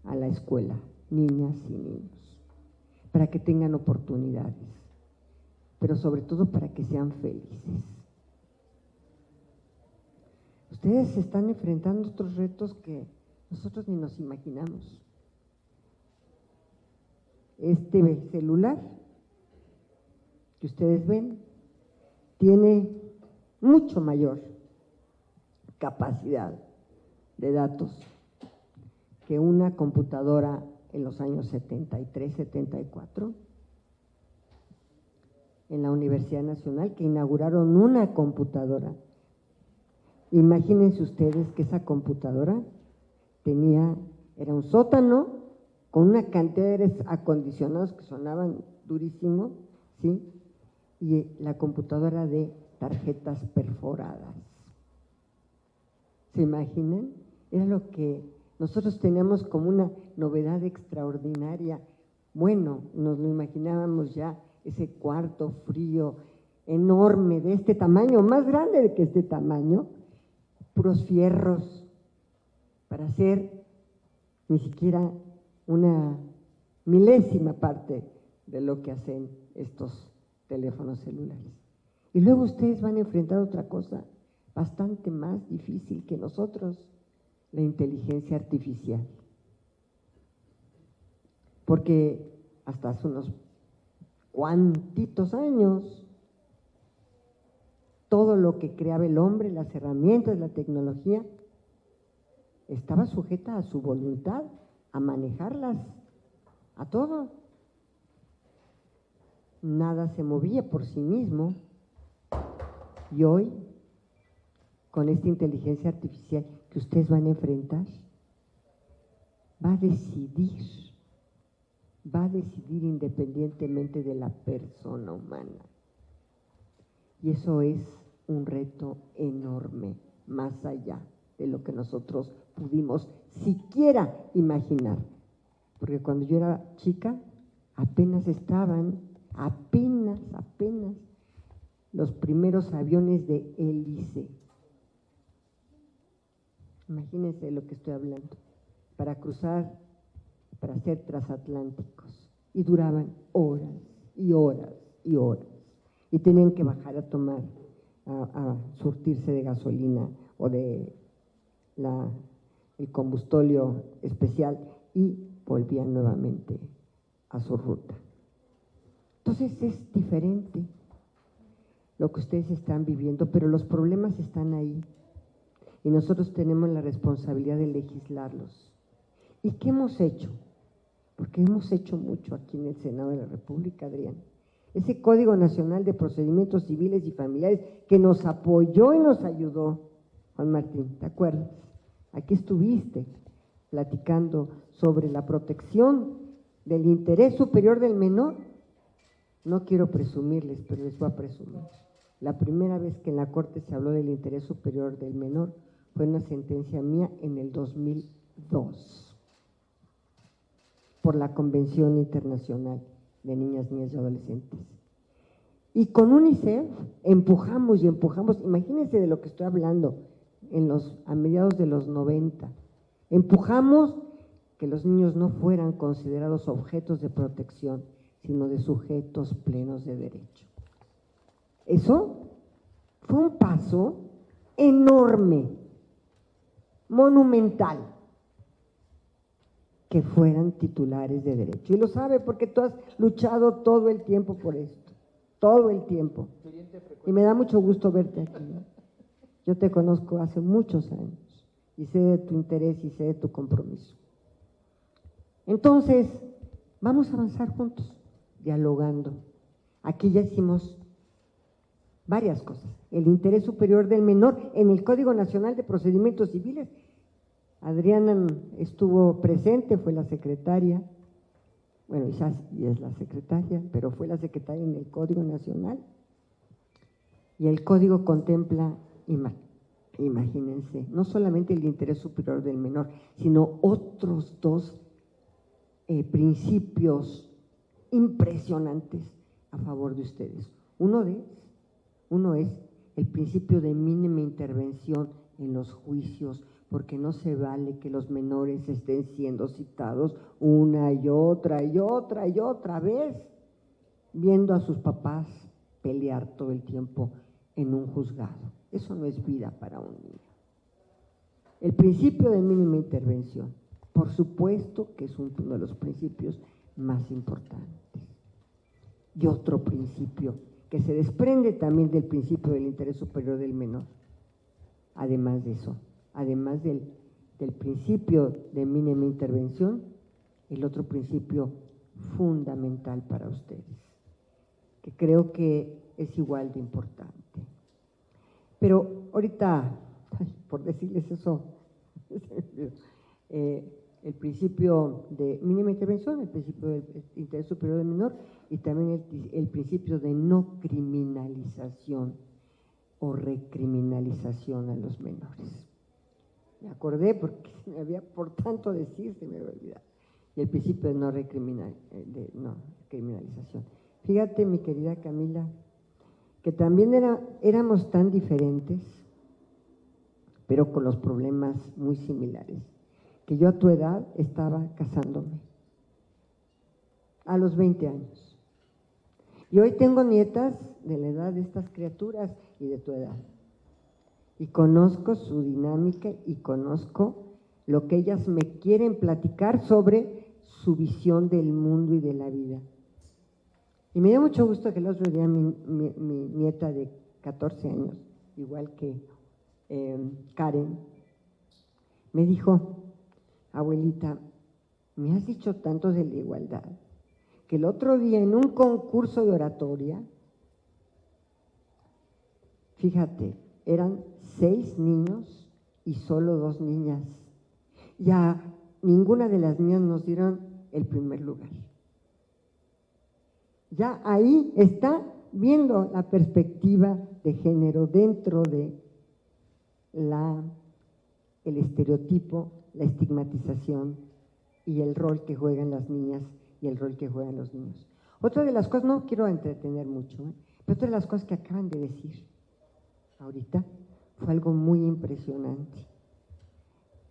a la escuela, niñas y niños, para que tengan oportunidades, pero sobre todo para que sean felices? Ustedes se están enfrentando a otros retos que nosotros ni nos imaginamos. Este celular que ustedes ven tiene mucho mayor capacidad de datos que una computadora en los años 73, 74, en la Universidad Nacional, que inauguraron una computadora. Imagínense ustedes que esa computadora era un sótano con una cantidad de aires acondicionados que sonaban durísimo, ¿sí? Y la computadora de tarjetas perforadas. ¿Se imaginan? Era lo que nosotros teníamos como una novedad extraordinaria, Bueno, nos lo imaginábamos ya, ese cuarto frío, enorme, de este tamaño, más grande que este tamaño, puros fierros, para hacer ni siquiera una milésima parte de lo que hacen estos teléfonos celulares. Y luego ustedes van a enfrentar otra cosa bastante más difícil que nosotros, la inteligencia artificial. Porque hasta hace unos cuantitos años, todo lo que creaba el hombre, las herramientas, la tecnología, estaba sujeta a su voluntad, a manejarlas, a todo. Nada se movía por sí mismo. Y hoy, con esta inteligencia artificial que ustedes van a enfrentar, va a decidir independientemente de la persona humana. Y eso es un reto enorme, más allá de lo que nosotros pudimos siquiera imaginar. Porque cuando yo era chica, apenas los primeros aviones de hélice. Imagínense lo que estoy hablando. Para cruzar, para ser transatlánticos. Y duraban horas y horas y horas. Y tenían que bajar a tomar, a surtirse de gasolina o de el combustóleo especial y volvían nuevamente a su ruta. Entonces es diferente lo que ustedes están viviendo, pero los problemas están ahí y nosotros tenemos la responsabilidad de legislarlos. ¿Y qué hemos hecho? Porque hemos hecho mucho aquí en el Senado de la República, Adrián. Ese Código Nacional de Procedimientos Civiles y Familiares que nos apoyó y nos ayudó, Juan Martín, ¿te acuerdas? Aquí estuviste platicando sobre la protección del interés superior del menor. No quiero presumirles, pero les voy a presumir. La primera vez que en la Corte se habló del interés superior del menor fue una sentencia mía en el 2002 por la Convención Internacional de Niñas y Adolescentes. Y con UNICEF empujamos y empujamos, imagínense de lo que estoy hablando, a mediados de los 90, empujamos que los niños no fueran considerados objetos de protección, sino de sujetos plenos de derecho. Eso fue un paso enorme, monumental, que fueran titulares de derecho. Y lo sabe porque tú has luchado todo el tiempo por esto, todo el tiempo. Y me da mucho gusto verte aquí. Yo te conozco hace muchos años y sé de tu interés y sé de tu compromiso. Entonces, vamos a avanzar juntos, dialogando. Aquí ya hicimos varias cosas. El interés superior del menor en el Código Nacional de Procedimientos Civiles. Adriana estuvo presente, fue la secretaria, bueno, y es la secretaria, pero fue la secretaria en el Código Nacional. Y el Código contempla, imagínense, no solamente el interés superior del menor, sino otros dos principios impresionantes a favor de ustedes. Uno es el principio de mínima intervención en los juicios, porque no se vale que los menores estén siendo citados una y otra y otra y otra vez, viendo a sus papás pelear todo el tiempo en un juzgado. Eso no es vida para un niño. El principio de mínima intervención, por supuesto que es uno de los principios más importantes. Y otro principio que se desprende también del principio del interés superior del menor, además de eso, además del principio de mínima intervención, el otro principio fundamental para ustedes, que creo que es igual de importante. Pero ahorita, por decirles eso, el principio de mínima intervención, el principio del interés superior del menor y también el principio de no criminalización o recriminalización a los menores. Me acordé porque me había por tanto decir, se me había olvidado. y el principio de no criminalización. Fíjate, mi querida Camila, que también éramos tan diferentes, pero con los problemas muy similares, que yo a tu edad estaba casándome, a los 20 años. Y hoy tengo nietas de la edad de estas criaturas y de tu edad. Y conozco su dinámica y conozco lo que ellas me quieren platicar sobre su visión del mundo y de la vida. Y me dio mucho gusto que el otro día mi nieta de 14 años, igual que Karen, me dijo: abuelita, me has dicho tanto de la igualdad, que el otro día en un concurso de oratoria, fíjate, eran 6 niños y solo 2 niñas. Y a ninguna de las niñas nos dieron el primer lugar. Ya ahí está viendo la perspectiva de género dentro de el estereotipo, la estigmatización y el rol que juegan las niñas y el rol que juegan los niños. Otra de las cosas, no quiero entretener mucho, pero otra de las cosas que acaban de decir ahorita fue algo muy impresionante.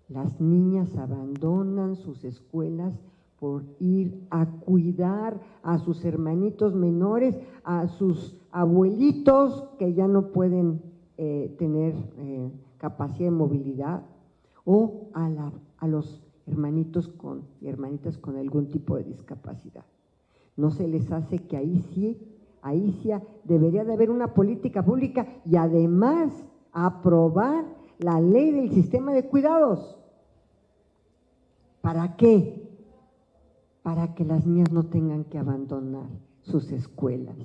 Las niñas abandonan sus escuelas por ir a cuidar a sus hermanitos menores, a sus abuelitos que ya no pueden tener capacidad de movilidad, o a los hermanitos y hermanitas con algún tipo de discapacidad. ¿No se les hace que ahí sí debería de haber una política pública y además aprobar la ley del sistema de cuidados? ¿Para qué? Para que las niñas no tengan que abandonar sus escuelas,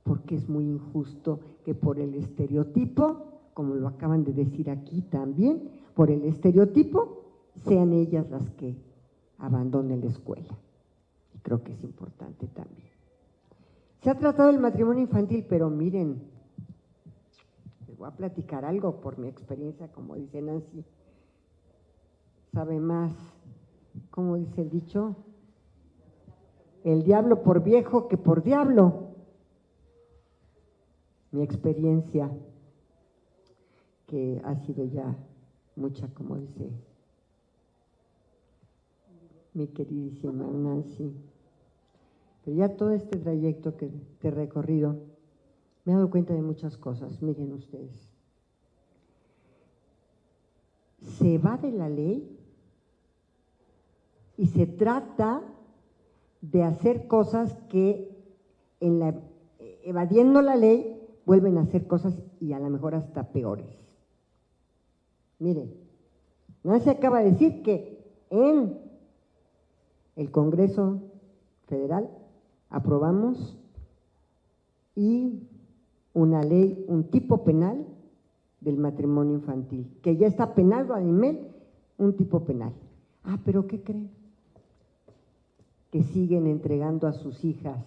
porque es muy injusto que por el estereotipo, como lo acaban de decir aquí también, por el estereotipo sean ellas las que abandonen la escuela. Y creo que es importante también. Se ha tratado el matrimonio infantil, pero miren, les voy a platicar algo por mi experiencia, como dice Nancy, sabe más, ¿cómo dice el dicho? El diablo por viejo que por diablo. Mi experiencia, que ha sido ya mucha, como dice mi queridísima Nancy, pero ya todo este trayecto que he recorrido, me he dado cuenta de muchas cosas. Miren ustedes, se va de la ley y se trata de hacer cosas que evadiendo la ley vuelven a hacer cosas y a lo mejor hasta peores. Miren, Nancy acaba de decir que en el Congreso Federal aprobamos una ley, un tipo penal del matrimonio infantil, que ya está penado a nivel un tipo penal. Ah, pero ¿qué creen? Que siguen entregando a sus hijas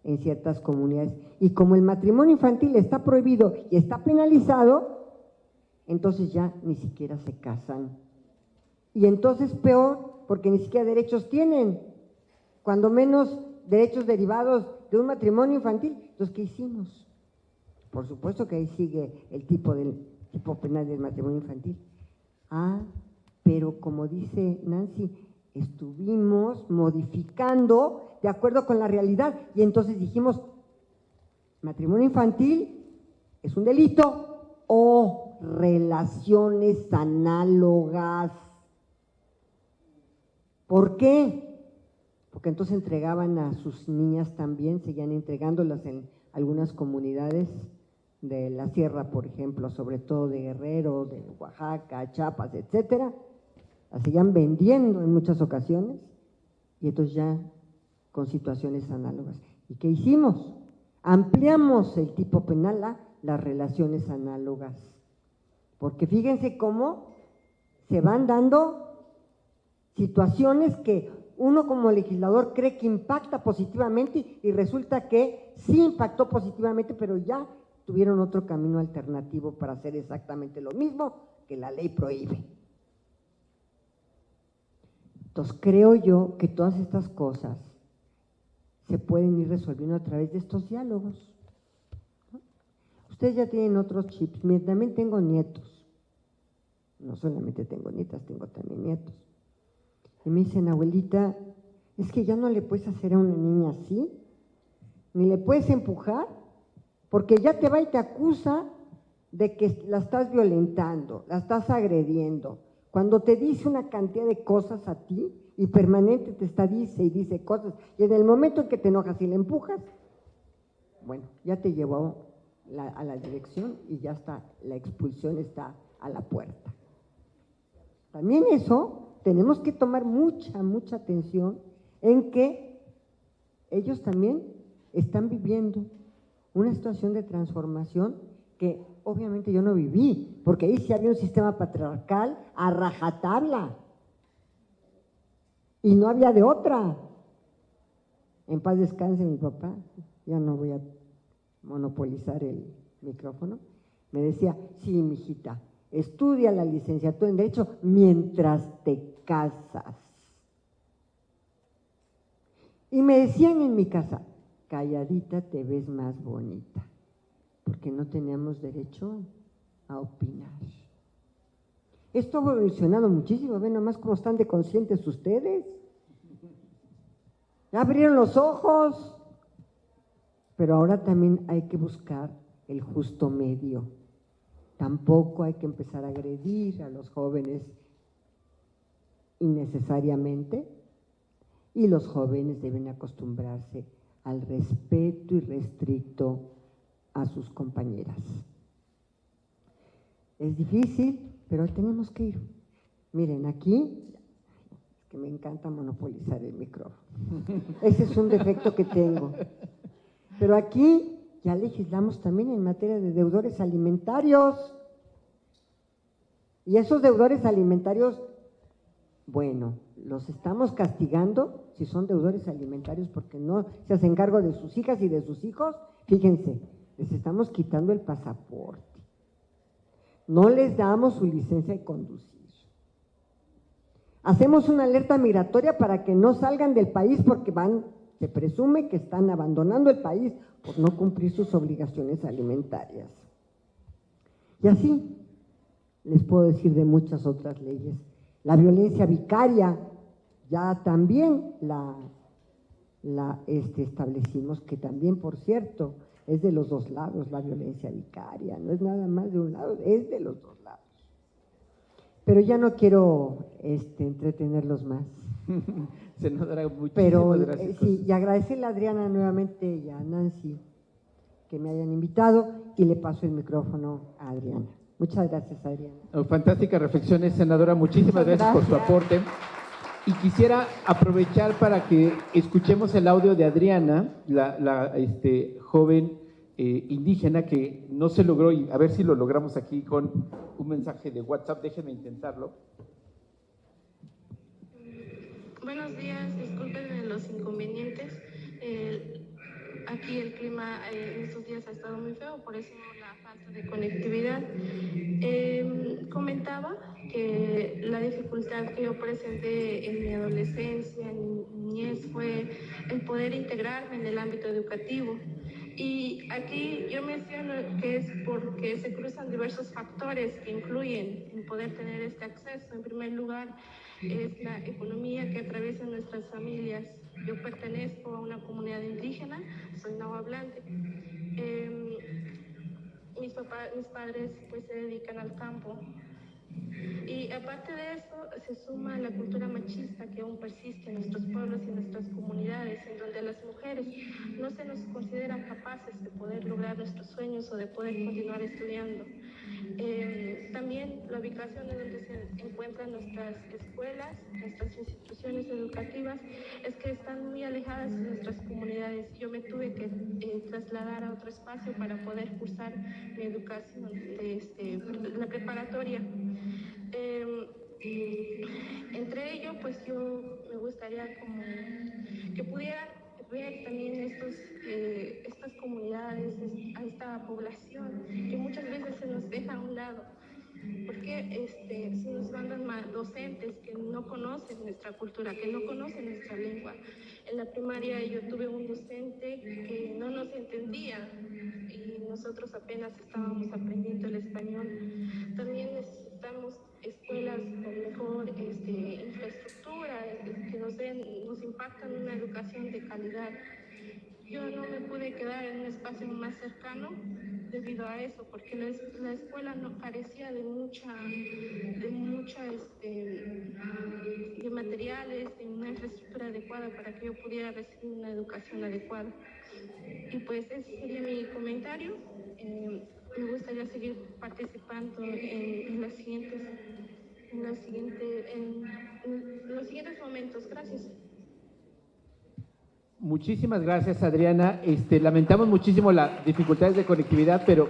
en ciertas comunidades. Y como el matrimonio infantil está prohibido y está penalizado, entonces ya ni siquiera se casan. Y entonces peor, porque ni siquiera derechos tienen, cuando menos derechos derivados de un matrimonio infantil. Entonces, ¿qué hicimos? Por supuesto que ahí sigue el tipo penal del matrimonio infantil. Ah, pero como dice Nancy, estuvimos modificando de acuerdo con la realidad y entonces dijimos, matrimonio infantil es un delito o relaciones análogas. ¿Por qué? Porque entonces entregaban a sus niñas también, seguían entregándolas en algunas comunidades de la sierra, por ejemplo, sobre todo de Guerrero, de Oaxaca, Chiapas, etcétera, las seguían vendiendo en muchas ocasiones y entonces ya con situaciones análogas. ¿Y qué hicimos? Ampliamos el tipo penal a las relaciones análogas, porque fíjense cómo se van dando situaciones que uno como legislador cree que impacta positivamente y resulta que sí impactó positivamente, pero ya tuvieron otro camino alternativo para hacer exactamente lo mismo que la ley prohíbe. Entonces creo yo que todas estas cosas se pueden ir resolviendo a través de estos diálogos. ¿No? Ustedes ya tienen otros chips, también tengo nietos, no solamente tengo nietas, tengo también nietos. Y me dicen, abuelita, es que ya no le puedes hacer a una niña así, ni le puedes empujar, porque ya te va y te acusa de que la estás violentando, la estás agrediendo. Cuando te dice una cantidad de cosas a ti y permanente te está dice y dice cosas, y en el momento en que te enojas y le empujas, bueno, ya te llevó a la dirección y ya está, la expulsión está a la puerta. También eso, tenemos que tomar mucha atención en que ellos también están viviendo una situación de transformación que obviamente yo no viví, porque ahí sí había un sistema patriarcal a rajatabla y no había de otra. En paz descanse mi papá, ya no voy a monopolizar el micrófono, me decía, sí, mijita, estudia la licenciatura en Derecho mientras te casas. Y me decían en mi casa, calladita te ves más bonita, porque no teníamos derecho a opinar. Esto ha evolucionado muchísimo, ven nomás cómo están de conscientes ustedes. Ya abrieron los ojos, pero ahora también hay que buscar el justo medio. Tampoco hay que empezar a agredir a los jóvenes innecesariamente, y los jóvenes deben acostumbrarse al respeto irrestricto a sus compañeras. Es difícil, pero tenemos que ir. Miren, aquí, que me encanta monopolizar el micrófono. Ese es un defecto que tengo. Pero aquí ya legislamos también en materia de deudores alimentarios. Y esos deudores alimentarios, bueno, los estamos castigando si son deudores alimentarios porque no se hacen cargo de sus hijas y de sus hijos. Fíjense, les estamos quitando el pasaporte. No les damos su licencia de conducir. Hacemos una alerta migratoria para que no salgan del país porque se presume que están abandonando el país por no cumplir sus obligaciones alimentarias. Y así les puedo decir de muchas otras leyes. La violencia vicaria, ya también la establecimos, que también, por cierto, es de los dos lados la violencia vicaria, no es nada más de un lado, es de los dos lados. Pero ya no quiero entretenerlos más. Senadora, muchísimas Pero gracias. sí, y agradecerle a Adriana nuevamente y a Nancy que me hayan invitado, y le paso el micrófono a Adriana. Muchas gracias, Adriana. Fantásticas reflexiones, senadora. Muchísimas gracias por su aporte. Y quisiera aprovechar para que escuchemos el audio de Adriana, la joven indígena que no se logró, y a ver si lo logramos aquí con un mensaje de WhatsApp. Déjenme intentarlo. Buenos días, disculpen los inconvenientes. Aquí el clima en estos días ha estado muy feo, por eso la falta de conectividad. Comentaba que la dificultad que yo presenté en mi adolescencia, en mi niñez, fue el poder integrarme en el ámbito educativo. Y aquí yo menciono que es porque se cruzan diversos factores que influyen en poder tener este acceso. En primer lugar, es la economía que atraviesa nuestras familias. Yo pertenezco a una comunidad indígena, soy nahuablante. Mis padres pues se dedican al campo. Y aparte de eso, se suma la cultura machista que aún persiste en nuestros pueblos y en nuestras comunidades, en donde a las mujeres no se nos considera capaces de poder lograr nuestros sueños o de poder continuar estudiando. También la ubicación en donde se encuentran nuestras escuelas, nuestras instituciones educativas, es que están muy alejadas de nuestras comunidades. Yo me tuve que trasladar a otro espacio para poder cursar mi educación, la preparatoria. Entre ello, pues yo me gustaría como que pudieran ver también estas comunidades, a esta población que muchas veces se nos deja a un lado, porque se nos mandan docentes que no conocen nuestra cultura, que no conocen nuestra lengua. En la primaria yo tuve un docente que no nos entendía y nosotros apenas estábamos aprendiendo el español. También necesitamos escuelas con mejor infraestructura, que nos impactan una educación de calidad. Yo no me pude quedar en un espacio más cercano debido a eso, porque la escuela no carecía de materiales, de una infraestructura adecuada para que yo pudiera recibir una educación adecuada. Y pues ese sería mi comentario. Me gustaría seguir participando en los siguientes momentos. Gracias. Muchísimas gracias, Adriana. Lamentamos muchísimo las dificultades de conectividad, pero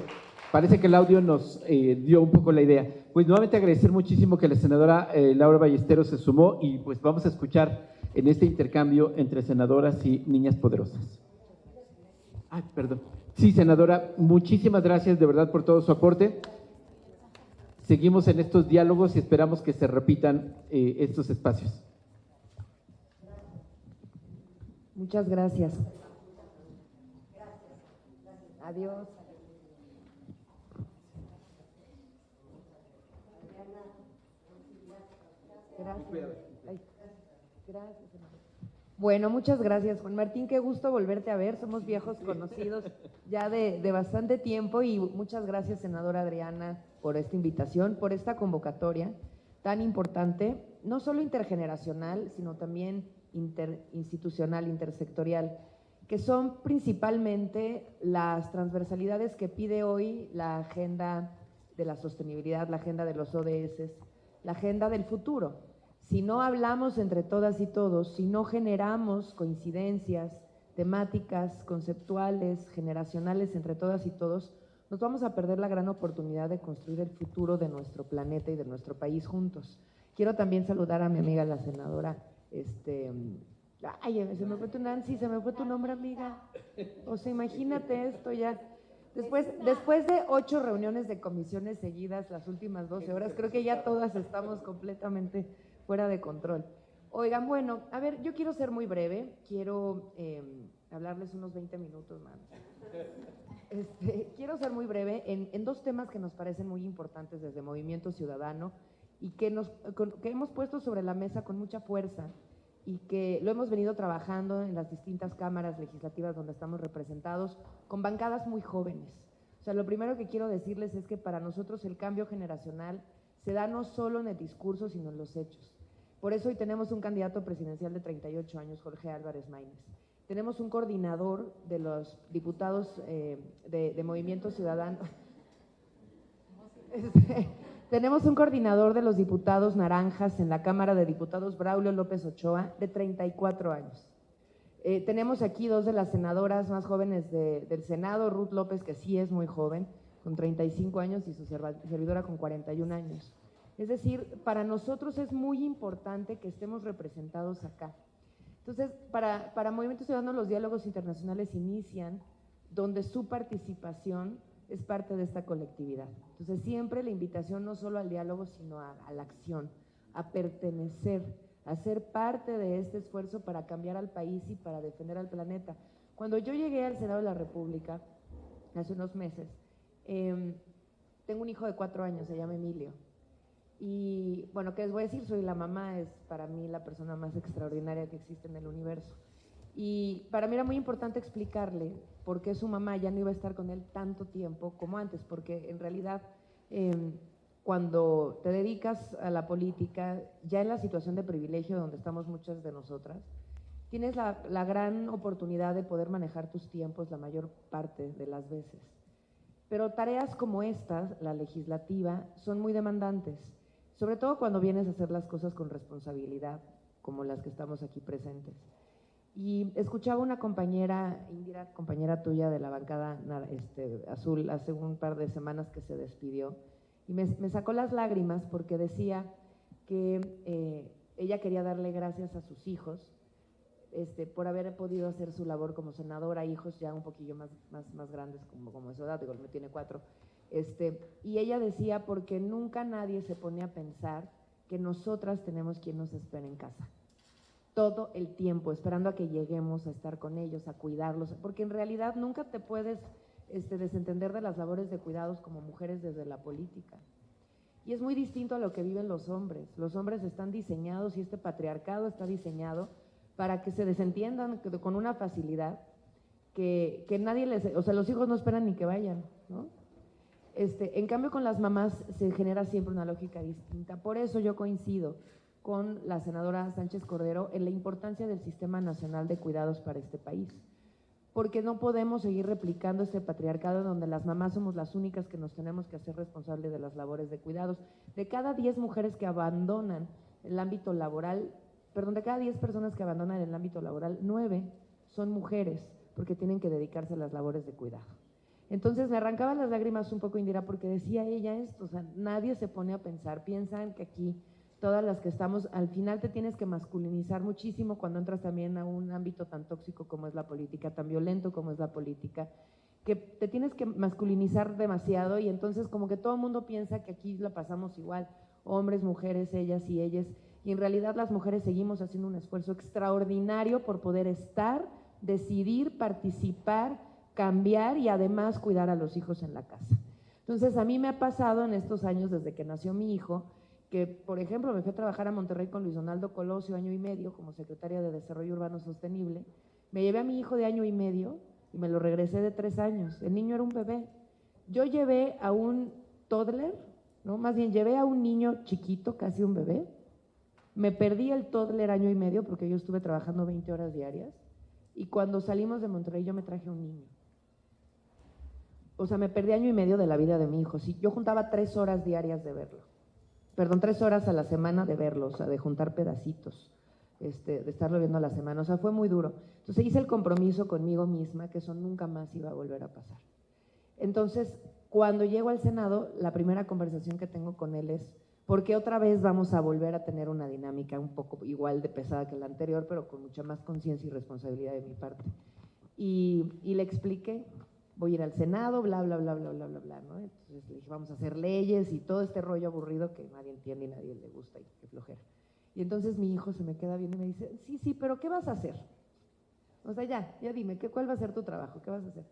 parece que el audio nos dio un poco la idea. Pues nuevamente agradecer muchísimo que la senadora Laura Ballesteros se sumó y pues vamos a escuchar en este intercambio entre senadoras y niñas poderosas. Ay, perdón. Sí, senadora, muchísimas gracias de verdad por todo su aporte. Seguimos en estos diálogos y esperamos que se repitan estos espacios. Muchas gracias. Adiós. Gracias. Ay, gracias. Bueno, muchas gracias, Juan Martín. Qué gusto volverte a ver. Somos viejos conocidos ya de bastante tiempo y muchas gracias, senadora Adriana, por esta invitación, por esta convocatoria tan importante, no solo intergeneracional, sino también interinstitucional, intersectorial, que son principalmente las transversalidades que pide hoy la agenda de la sostenibilidad, la agenda de los ODS, la agenda del futuro. Si no hablamos entre todas y todos, si no generamos coincidencias temáticas, conceptuales, generacionales entre todas y todos, nos vamos a perder la gran oportunidad de construir el futuro de nuestro planeta y de nuestro país juntos. Quiero también saludar a mi amiga la senadora, ay, se me fue tu Nancy, se me fue tu nombre, amiga. O sea, imagínate esto ya. Después de 8 reuniones de comisiones seguidas, las últimas 12 horas, creo que ya todas estamos completamente fuera de control. Oigan, bueno, a ver, yo quiero ser muy breve, quiero hablarles unos 20 minutos más. Quiero ser muy breve en 2 temas que nos parecen muy importantes desde Movimiento Ciudadano y que hemos puesto sobre la mesa con mucha fuerza y que lo hemos venido trabajando en las distintas cámaras legislativas donde estamos representados con bancadas muy jóvenes. O sea, lo primero que quiero decirles es que para nosotros el cambio generacional se da no solo en el discurso, sino en los hechos. Por eso hoy tenemos un candidato presidencial de 38 años, Jorge Álvarez Maínez. Tenemos un coordinador de los diputados de Movimiento Ciudadano. Tenemos un coordinador de los diputados naranjas en la Cámara de Diputados, Braulio López Ochoa, de 34 años. Tenemos aquí 2 de las senadoras más jóvenes del Senado, Ruth López, que sí es muy joven, con 35 años, y su servidora con 41 años. Es decir, para nosotros es muy importante que estemos representados acá. Entonces, para Movimiento Ciudadano los diálogos internacionales inician donde su participación es parte de esta colectividad. Entonces, siempre la invitación no solo al diálogo, sino a la acción, a pertenecer, a ser parte de este esfuerzo para cambiar al país y para defender al planeta. Cuando yo llegué al Senado de la República, hace unos meses, tengo un hijo de 4 años, se llama Emilio. Y bueno, ¿qué les voy a decir? Soy la mamá, es para mí la persona más extraordinaria que existe en el universo. Y para mí era muy importante explicarle por qué su mamá ya no iba a estar con él tanto tiempo como antes, porque en realidad cuando te dedicas a la política, ya en la situación de privilegio donde estamos muchas de nosotras, tienes la gran oportunidad de poder manejar tus tiempos la mayor parte de las veces. Pero tareas como estas, la legislativa, son muy demandantes, sobre todo cuando vienes a hacer las cosas con responsabilidad, como las que estamos aquí presentes. Y escuchaba una compañera, Indira, compañera tuya de la bancada azul, hace un par de semanas que se despidió, y me sacó las lágrimas porque decía que ella quería darle gracias a sus hijos por haber podido hacer su labor como senadora, hijos ya un poquillo más grandes como de su edad, digo, me tiene 4, y ella decía porque nunca nadie se pone a pensar que nosotras tenemos quien nos espera en casa. Todo el tiempo, esperando a que lleguemos a estar con ellos, a cuidarlos, porque en realidad nunca te puedes desentender de las labores de cuidados como mujeres desde la política. Y es muy distinto a lo que viven los hombres. Los hombres están diseñados y este patriarcado está diseñado para que se desentiendan con una facilidad que nadie les… O sea, los hijos no esperan ni que vayan, ¿no? En cambio, con las mamás se genera siempre una lógica distinta. Por eso yo coincido con la senadora Sánchez Cordero en la importancia del Sistema Nacional de Cuidados para este país. Porque no podemos seguir replicando este patriarcado donde las mamás somos las únicas que nos tenemos que hacer responsables de las labores de cuidados. De cada 10 mujeres que abandonan el ámbito laboral, de cada 10 personas que abandonan el ámbito laboral, 9 son mujeres porque tienen que dedicarse a las labores de cuidado. Entonces me arrancaban las lágrimas un poco, Indira, porque decía ella esto, o sea, nadie se pone a pensar, piensan que aquí todas las que estamos, al final te tienes que masculinizar muchísimo cuando entras también a un ámbito tan tóxico como es la política, tan violento como es la política, que te tienes que masculinizar demasiado y entonces como que todo el mundo piensa que aquí la pasamos igual, hombres, mujeres, ellas y ellas, y en realidad las mujeres seguimos haciendo un esfuerzo extraordinario por poder estar, decidir, participar, cambiar y además cuidar a los hijos en la casa. Entonces a mí me ha pasado en estos años desde que nació mi hijo, que, por ejemplo, me fui a trabajar a Monterrey con Luis Donaldo Colosio, 1 año y medio, como secretaria de Desarrollo Urbano Sostenible. Me llevé a mi hijo de 1 año y medio y me lo regresé de 3 años. El niño era un bebé. Yo llevé a un toddler, ¿no? Más bien llevé a un niño chiquito, casi un bebé. Me perdí el toddler 1 año y medio porque yo estuve trabajando 20 horas diarias. Y cuando salimos de Monterrey yo me traje a un niño. O sea, me perdí 1 año y medio de la vida de mi hijo. Sí, yo juntaba 3 horas diarias de verlo. 3 horas a la semana de verlo, o sea, de juntar pedacitos, de estarlo viendo a la semana, o sea, fue muy duro. Entonces hice el compromiso conmigo misma que eso nunca más iba a volver a pasar. Entonces, cuando llego al Senado, la primera conversación que tengo con él es, ¿por qué otra vez vamos a volver a tener una dinámica un poco igual de pesada que la anterior, pero con mucha más conciencia y responsabilidad de mi parte? Y le expliqué, voy a ir al Senado, bla, bla, bla, bla, bla, bla, bla, ¿no? Entonces le dije, vamos a hacer leyes y todo este rollo aburrido que nadie entiende y nadie le gusta y qué flojera. Y entonces mi hijo se me queda viendo y me dice, sí, pero ¿qué vas a hacer? O sea, ya dime, ¿cuál va a ser tu trabajo? ¿Qué vas a hacer?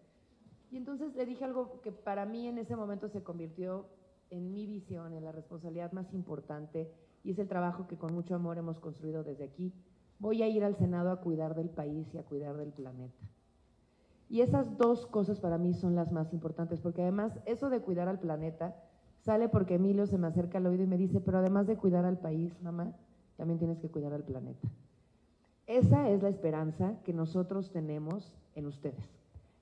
Y entonces le dije algo que para mí en ese momento se convirtió en mi visión, en la responsabilidad más importante, y es el trabajo que con mucho amor hemos construido desde aquí. Voy a ir al Senado a cuidar del país y a cuidar del planeta. Y esas 2 cosas para mí son las más importantes, porque además eso de cuidar al planeta sale porque Emilio se me acerca al oído y me dice, pero además de cuidar al país, mamá, también tienes que cuidar al planeta. Esa es la esperanza que nosotros tenemos en ustedes,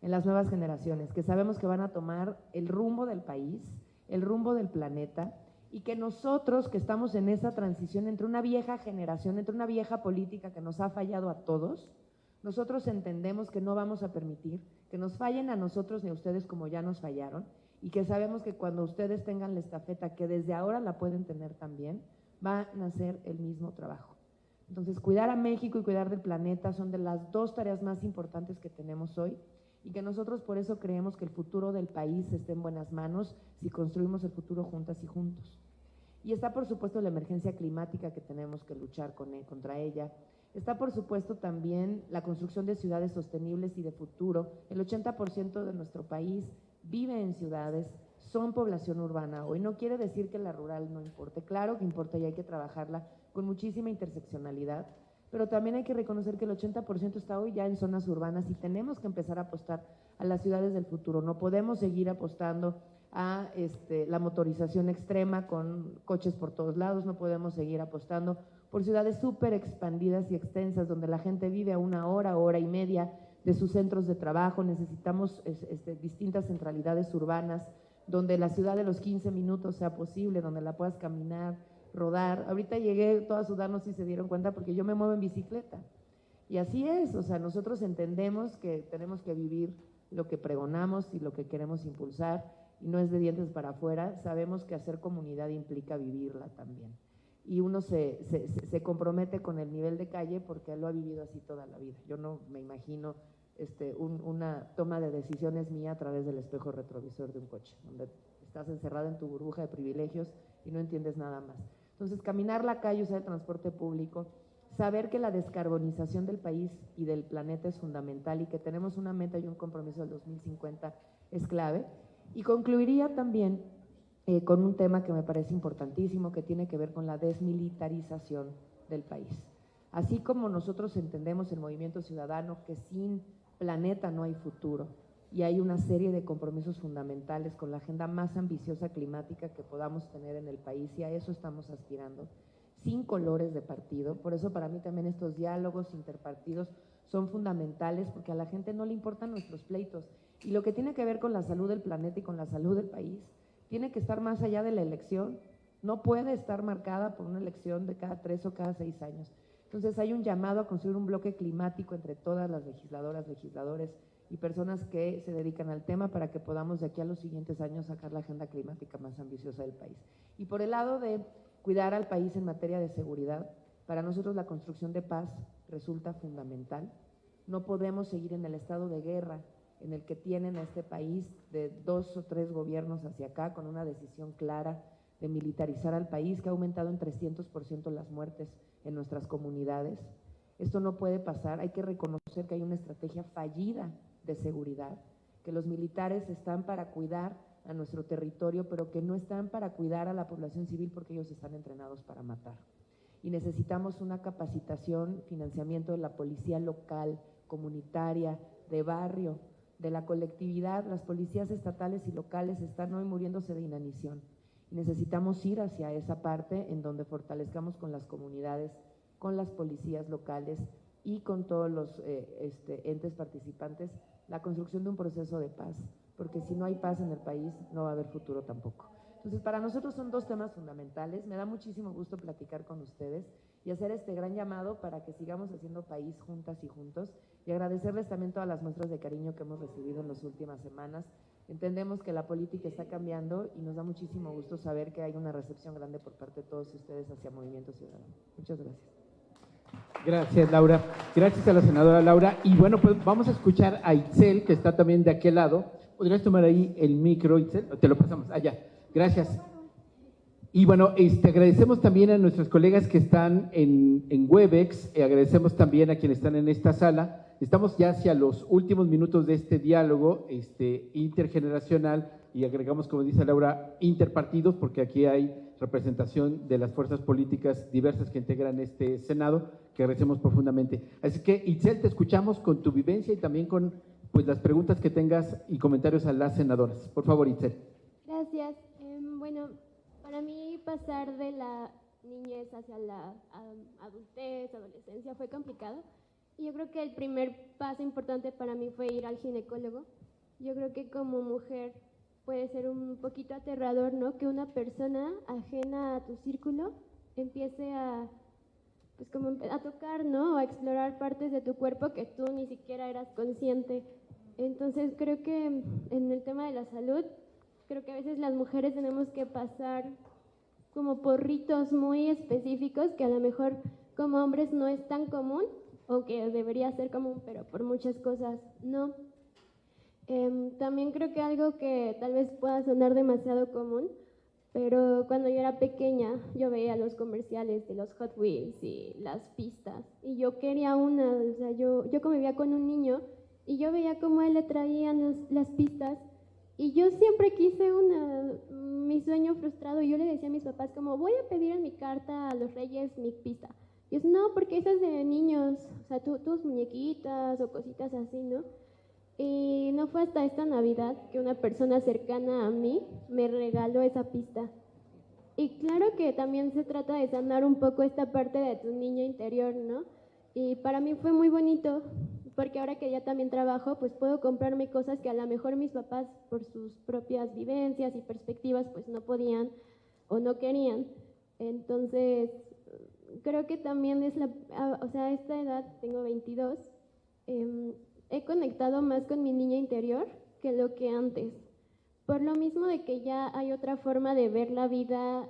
en las nuevas generaciones, que sabemos que van a tomar el rumbo del país, el rumbo del planeta, y que nosotros que estamos en esa transición entre una vieja generación, entre una vieja política que nos ha fallado a todos, nosotros entendemos que no vamos a permitir que nos fallen a nosotros ni a ustedes como ya nos fallaron y que sabemos que cuando ustedes tengan la estafeta, que desde ahora la pueden tener también, van a hacer el mismo trabajo. Entonces, cuidar a México y cuidar del planeta son de las 2 tareas más importantes que tenemos hoy y que nosotros por eso creemos que el futuro del país está en buenas manos si construimos el futuro juntas y juntos. Y está, por supuesto, la emergencia climática que tenemos que luchar contra ella. Está, por supuesto, también la construcción de ciudades sostenibles y de futuro. El 80% de nuestro país vive en ciudades, son población urbana hoy. No quiere decir que la rural no importe. Claro que importa y hay que trabajarla con muchísima interseccionalidad, pero también hay que reconocer que el 80% está hoy ya en zonas urbanas y tenemos que empezar a apostar a las ciudades del futuro. No podemos seguir apostando a la motorización extrema con coches por todos lados, no podemos seguir apostando por ciudades súper expandidas y extensas donde la gente vive a 1 hora, hora y media de sus centros de trabajo. Necesitamos distintas centralidades urbanas donde la ciudad de los 15 minutos sea posible, donde la puedas caminar, rodar. Ahorita llegué toda a sudar, no sé si se dieron cuenta, porque yo me muevo en bicicleta. Y así es, o sea, nosotros entendemos que tenemos que vivir lo que pregonamos y lo que queremos impulsar, y no es de dientes para afuera. Sabemos que hacer comunidad implica vivirla también. Y uno se compromete con el nivel de calle porque él lo ha vivido así toda la vida. Yo no me imagino una toma de decisiones mía a través del espejo retrovisor de un coche, donde estás encerrada en tu burbuja de privilegios y no entiendes nada más. Entonces, caminar la calle, usar el transporte público, saber que la descarbonización del país y del planeta es fundamental y que tenemos una meta y un compromiso del 2050 es clave. Y concluiría también con un tema que me parece importantísimo, que tiene que ver con la desmilitarización del país. Así como nosotros entendemos el movimiento ciudadano que sin planeta no hay futuro, y hay una serie de compromisos fundamentales con la agenda más ambiciosa climática que podamos tener en el país, y a eso estamos aspirando, sin colores de partido. Por eso para mí también estos diálogos interpartidos son fundamentales, porque a la gente no le importan nuestros pleitos, y lo que tiene que ver con la salud del planeta y con la salud del país tiene que estar más allá de la elección, no puede estar marcada por una elección de cada 3 o cada 6 años. Entonces hay un llamado a construir un bloque climático entre todas las legisladoras, legisladores y personas que se dedican al tema para que podamos de aquí a los siguientes años sacar la agenda climática más ambiciosa del país. Y por el lado de cuidar al país en materia de seguridad, para nosotros la construcción de paz resulta fundamental. No podemos seguir en el estado de guerra en el que tienen a este país de 2 o 3 gobiernos hacia acá, con una decisión clara de militarizar al país, que ha aumentado en 300% las muertes en nuestras comunidades. Esto no puede pasar, hay que reconocer que hay una estrategia fallida de seguridad, que los militares están para cuidar a nuestro territorio, pero que no están para cuidar a la población civil porque ellos están entrenados para matar. Y necesitamos una capacitación, financiamiento de la policía local, comunitaria, de barrio, de la colectividad. Las policías estatales y locales están hoy muriéndose de inanición. Y necesitamos ir hacia esa parte en donde fortalezcamos con las comunidades, con las policías locales y con todos los entes participantes la construcción de un proceso de paz, porque si no hay paz en el país no va a haber futuro tampoco. Entonces, para nosotros son 2 temas fundamentales. Me da muchísimo gusto platicar con ustedes y hacer este gran llamado para que sigamos haciendo país juntas y juntos, y agradecerles también todas las muestras de cariño que hemos recibido en las últimas semanas. Entendemos que la política está cambiando y nos da muchísimo gusto saber que hay una recepción grande por parte de todos ustedes hacia Movimiento Ciudadano. Muchas gracias. Gracias, Laura. Gracias a la senadora Laura. Y bueno, pues vamos a escuchar a Itzel, que está también de aquel lado. ¿Podrías tomar ahí el micro, Itzel? Te lo pasamos. Allá. Gracias. Y bueno, agradecemos también a nuestros colegas que están en Webex, agradecemos también a quienes están en esta sala. Estamos ya hacia los últimos minutos de este diálogo intergeneracional, y agregamos, como dice Laura, interpartidos, porque aquí hay representación de las fuerzas políticas diversas que integran este Senado, que agradecemos profundamente. Así que, Itzel, te escuchamos con tu vivencia y también con pues las preguntas que tengas y comentarios a las senadoras. Por favor, Itzel. Gracias. Bueno, para mí pasar de la niñez hacia la adultez, adolescencia fue complicado, y yo creo que el primer paso importante para mí fue ir al ginecólogo. Yo creo que como mujer puede ser un poquito aterrador, ¿no? Que una persona ajena a tu círculo empiece a tocar, ¿no? O a explorar partes de tu cuerpo que tú ni siquiera eras consciente. Entonces creo que en el tema de la salud, creo que a veces las mujeres tenemos que pasar como por ritos muy específicos que a lo mejor como hombres no es tan común, o que debería ser común, pero por muchas cosas no. También creo que algo que tal vez pueda sonar demasiado común, pero cuando yo era pequeña yo veía los comerciales de los Hot Wheels y las pistas, y yo quería una. O sea, yo convivía con un niño y yo veía cómo a él le traían las pistas, y yo siempre quise una. Mi sueño frustrado, yo le decía a mis papás como, voy a pedir en mi carta a los Reyes mi pista. Y es no, porque esa es de niños, o sea, tus muñequitas o cositas así, ¿no? Y no fue hasta esta Navidad que una persona cercana a mí me regaló esa pista. Y claro que también se trata de sanar un poco esta parte de tu niño interior, ¿no? Y para mí fue muy bonito, porque ahora que ya también trabajo, pues puedo comprarme cosas que a lo mejor mis papás, por sus propias vivencias y perspectivas, pues no podían o no querían. Entonces, creo que también es a esta edad, tengo 22, he conectado más con mi niña interior que lo que antes. Por lo mismo de que ya hay otra forma de ver la vida,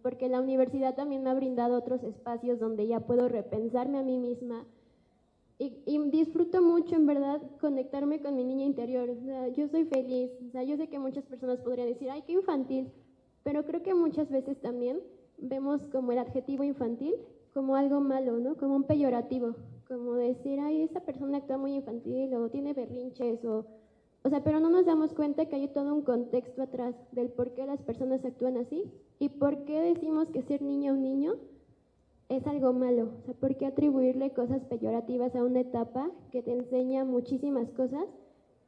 porque la universidad también me ha brindado otros espacios donde ya puedo repensarme a mí misma. Y disfruto mucho, en verdad, conectarme con mi niña interior. O sea, yo soy feliz. O sea, yo sé que muchas personas podrían decir, ay, qué infantil. Pero creo que muchas veces también vemos como el adjetivo infantil como algo malo, ¿no? Como un peyorativo, como decir, ay, esta persona actúa muy infantil o tiene berrinches o sea, pero no nos damos cuenta que hay todo un contexto atrás del por qué las personas actúan así y por qué decimos que ser niña o niño es algo malo. O sea, por qué atribuirle cosas peyorativas a una etapa que te enseña muchísimas cosas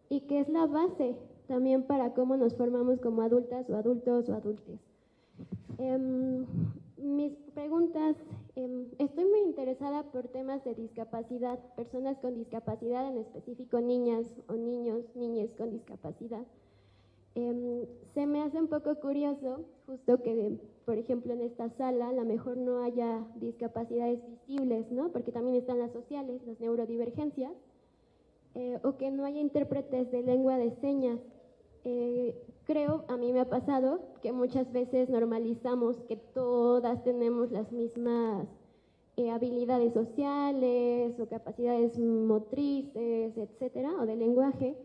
y que es la base también para cómo nos formamos como adultas o adultos o adultes. Mis preguntas, estoy muy interesada por temas de discapacidad, personas con discapacidad, en específico niñas o niños, niñas con discapacidad. Se me hace un poco curioso justo que, por ejemplo, en esta sala a lo mejor no haya discapacidades visibles, ¿no? Porque también están las sociales, las neurodivergencias, o que no haya intérpretes de lengua de señas. Creo, a mí me ha pasado que muchas veces normalizamos que todas tenemos las mismas habilidades sociales o capacidades motrices, etcétera, o de lenguaje.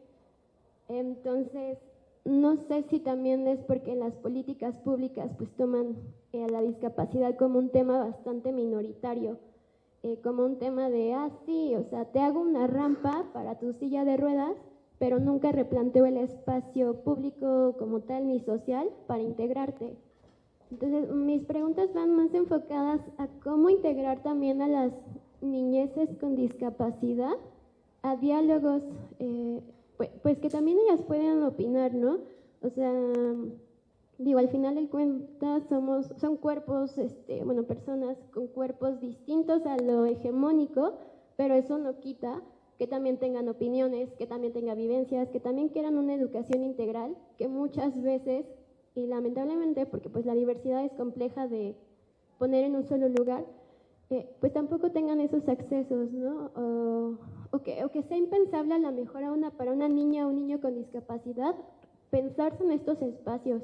Entonces, no sé si también es porque en las políticas públicas pues toman a la discapacidad como un tema bastante minoritario, como un tema de, sí, o sea, te hago una rampa para tu silla de ruedas, pero nunca replanteo el espacio público como tal ni social para integrarte. Entonces, mis preguntas van más enfocadas a cómo integrar también a las niñeces con discapacidad a diálogos, pues que también ellas puedan opinar, ¿no? O sea, digo, al final del cuenta son cuerpos, personas con cuerpos distintos a lo hegemónico, pero eso no quita que también tengan opiniones, que también tengan vivencias, que también quieran una educación integral, que muchas veces, y lamentablemente, porque pues la diversidad es compleja de poner en un solo lugar, pues tampoco tengan esos accesos, ¿no? O que sea impensable a lo mejor para una niña o un niño con discapacidad pensarse en estos espacios,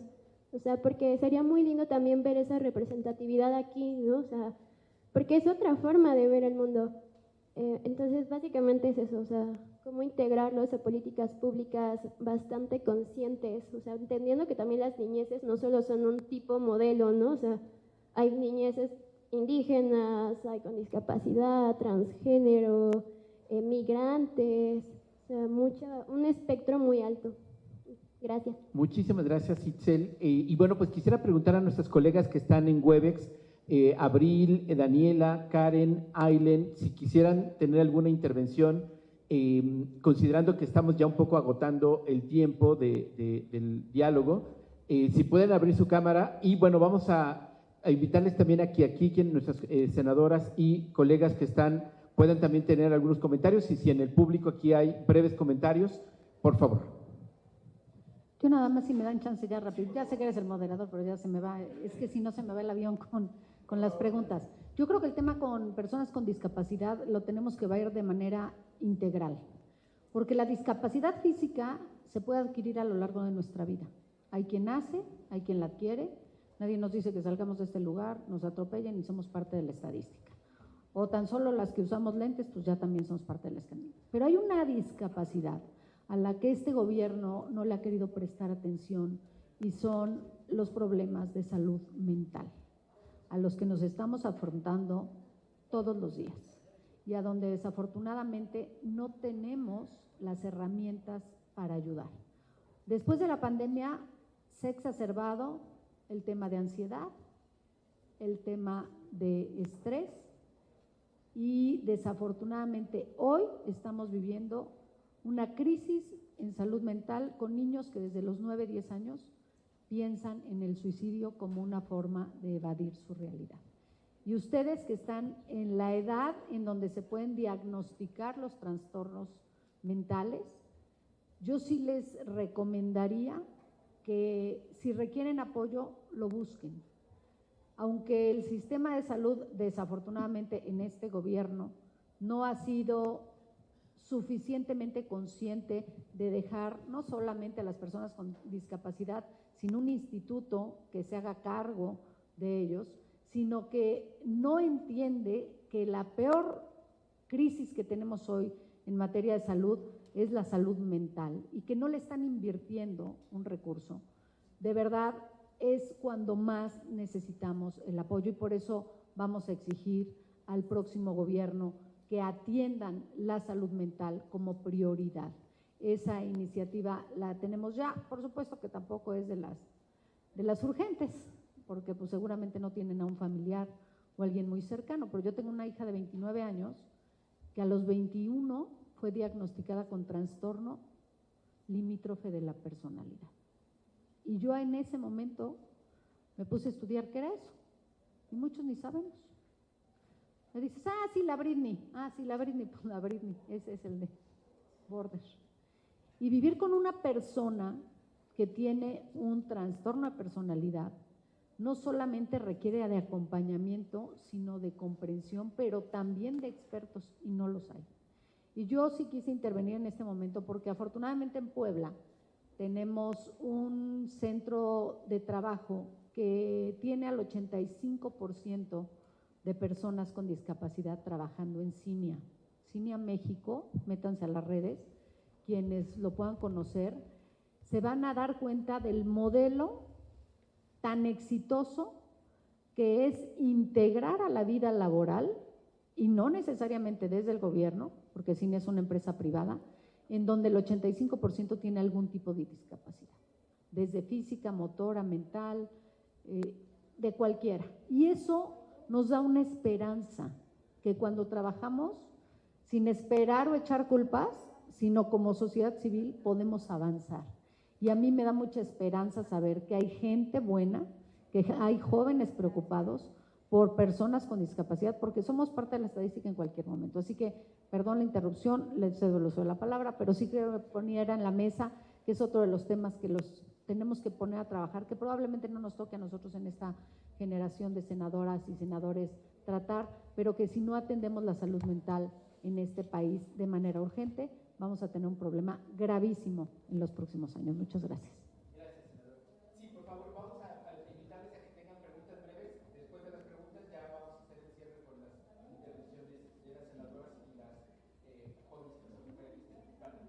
o sea, porque sería muy lindo también ver esa representatividad aquí, ¿no? O sea, porque es otra forma de ver el mundo. Entonces, básicamente es eso, o sea, cómo integrarlos a políticas públicas bastante conscientes, o sea, entendiendo que también las niñeces no solo son un tipo modelo, ¿no? O sea, hay niñeces indígenas, hay con discapacidad, transgénero, migrantes, o sea, un espectro muy alto. Gracias. Muchísimas gracias, Itzel. Y bueno, pues quisiera preguntar a nuestras colegas que están en Webex, Abril, Daniela, Karen, Ailen, si quisieran tener alguna intervención, considerando que estamos ya un poco agotando el tiempo del diálogo, si pueden abrir su cámara. Y bueno, vamos a invitarles también a que aquí nuestras senadoras y colegas que están puedan también tener algunos comentarios, y si en el público aquí hay breves comentarios, por favor. Yo nada más, si me dan chance ya rápido, ya sé que eres el moderador, pero ya se me va, es que si no se me va el avión con las preguntas. Yo creo que el tema con personas con discapacidad lo tenemos que ver de manera integral, porque la discapacidad física se puede adquirir a lo largo de nuestra vida. Hay quien nace, hay quien la adquiere, nadie nos dice que salgamos de este lugar, nos atropellen y somos parte de la estadística. O tan solo las que usamos lentes, pues ya también somos parte de la estadística. Pero hay una discapacidad a la que este gobierno no le ha querido prestar atención, y son los problemas de salud mental, a los que nos estamos afrontando todos los días y a donde desafortunadamente no tenemos las herramientas para ayudar. Después de la pandemia se ha exacerbado el tema de ansiedad, el tema de estrés, y desafortunadamente hoy estamos viviendo una crisis en salud mental con niños que desde los 9, 10 años piensan en el suicidio como una forma de evadir su realidad. Y ustedes que están en la edad en donde se pueden diagnosticar los trastornos mentales, yo sí les recomendaría que si requieren apoyo, lo busquen. Aunque el sistema de salud, desafortunadamente en este gobierno, no ha sido suficientemente consciente de dejar no solamente a las personas con discapacidad, sino un instituto que se haga cargo de ellos, sino que no entiende que la peor crisis que tenemos hoy en materia de salud es la salud mental, y que no le están invirtiendo un recurso. De verdad, es cuando más necesitamos el apoyo y por eso vamos a exigir al próximo gobierno que atiendan la salud mental como prioridad. Esa iniciativa la tenemos ya, por supuesto que tampoco es de las urgentes, porque pues seguramente no tienen a un familiar o alguien muy cercano, pero yo tengo una hija de 29 años que a los 21 fue diagnosticada con trastorno limítrofe de la personalidad. Y yo en ese momento me puse a estudiar qué era eso, y muchos ni sabemos. Me dices, sí, la Britney, pues la Britney, ese es el de Border. Y vivir con una persona que tiene un trastorno de personalidad no solamente requiere de acompañamiento, sino de comprensión, pero también de expertos, y no los hay. Y yo sí quise intervenir en este momento porque afortunadamente en Puebla tenemos un centro de trabajo que tiene al 85% de personas con discapacidad trabajando en CINIA. CINIA México, métanse a las redes, quienes lo puedan conocer, se van a dar cuenta del modelo tan exitoso que es integrar a la vida laboral, y no necesariamente desde el gobierno, porque CINIA es una empresa privada, en donde el 85% tiene algún tipo de discapacidad, desde física, motora, mental, de cualquiera. Y eso nos da una esperanza, que cuando trabajamos, sin esperar o echar culpas, sino como sociedad civil podemos avanzar. Y a mí me da mucha esperanza saber que hay gente buena, que hay jóvenes preocupados por personas con discapacidad, porque somos parte de la estadística en cualquier momento. Así que, perdón la interrupción, les cedo el uso de la palabra, pero sí quiero poner en la mesa, que es otro de los temas que los tenemos que poner a trabajar, que probablemente no nos toque a nosotros en esta generación de senadoras y senadores tratar, pero que si no atendemos la salud mental en este país de manera urgente, vamos a tener un problema gravísimo en los próximos años. Muchas gracias. Gracias, senador. Sí, por favor, vamos a invitarles a que tengan preguntas breves. Después de las preguntas ya vamos a hacer el cierre con las intervenciones de las senadoras y las jóvenes que nos acompañan.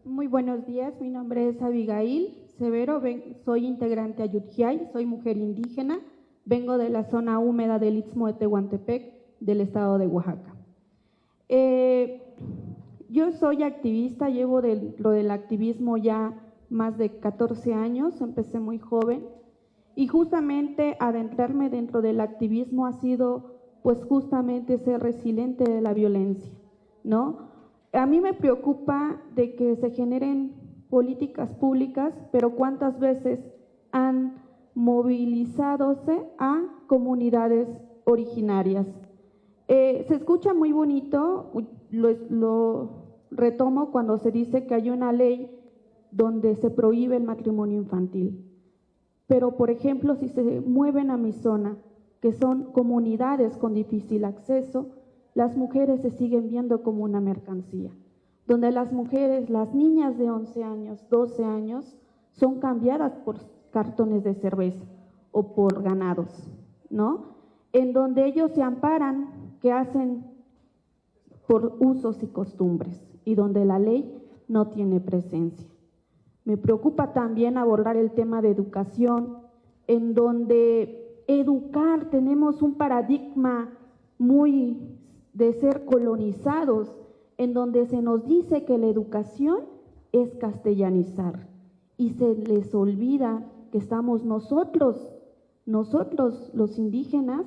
Muy buenos días, mi nombre es Abigail Severo, soy integrante Ayutjiay, soy mujer indígena, vengo de la zona húmeda del Istmo de Tehuantepec, del estado de Oaxaca. Yo soy activista, llevo dentro del activismo ya más de 14 años, empecé muy joven, y justamente adentrarme dentro del activismo ha sido pues justamente ser resiliente de la violencia, ¿no? A mí me preocupa de que se generen políticas públicas, pero ¿cuántas veces han movilizadose a comunidades originarias? Se escucha muy bonito, lo retomo cuando se dice que hay una ley donde se prohíbe el matrimonio infantil. Pero, por ejemplo, si se mueven a mi zona, que son comunidades con difícil acceso, las mujeres se siguen viendo como una mercancía, donde las mujeres, las niñas de 11 años, 12 años, son cambiadas por cartones de cerveza o por ganados, ¿no? En donde ellos se amparan, que hacen por usos y costumbres, y donde la ley no tiene presencia. Me preocupa también abordar el tema de educación, en donde educar tenemos un paradigma muy de ser colonizados, en donde se nos dice que la educación es castellanizar, y se les olvida que estamos nosotros los indígenas,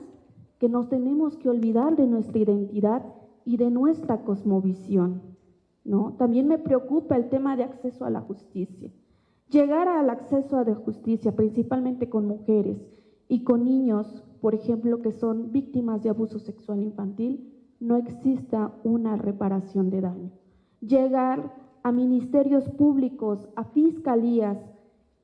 que nos tenemos que olvidar de nuestra identidad y de nuestra cosmovisión, ¿no? También me preocupa el tema de acceso a la justicia. Llegar al acceso a la justicia, principalmente con mujeres y con niños, por ejemplo, que son víctimas de abuso sexual infantil, no exista una reparación de daño. Llegar a ministerios públicos, a fiscalías,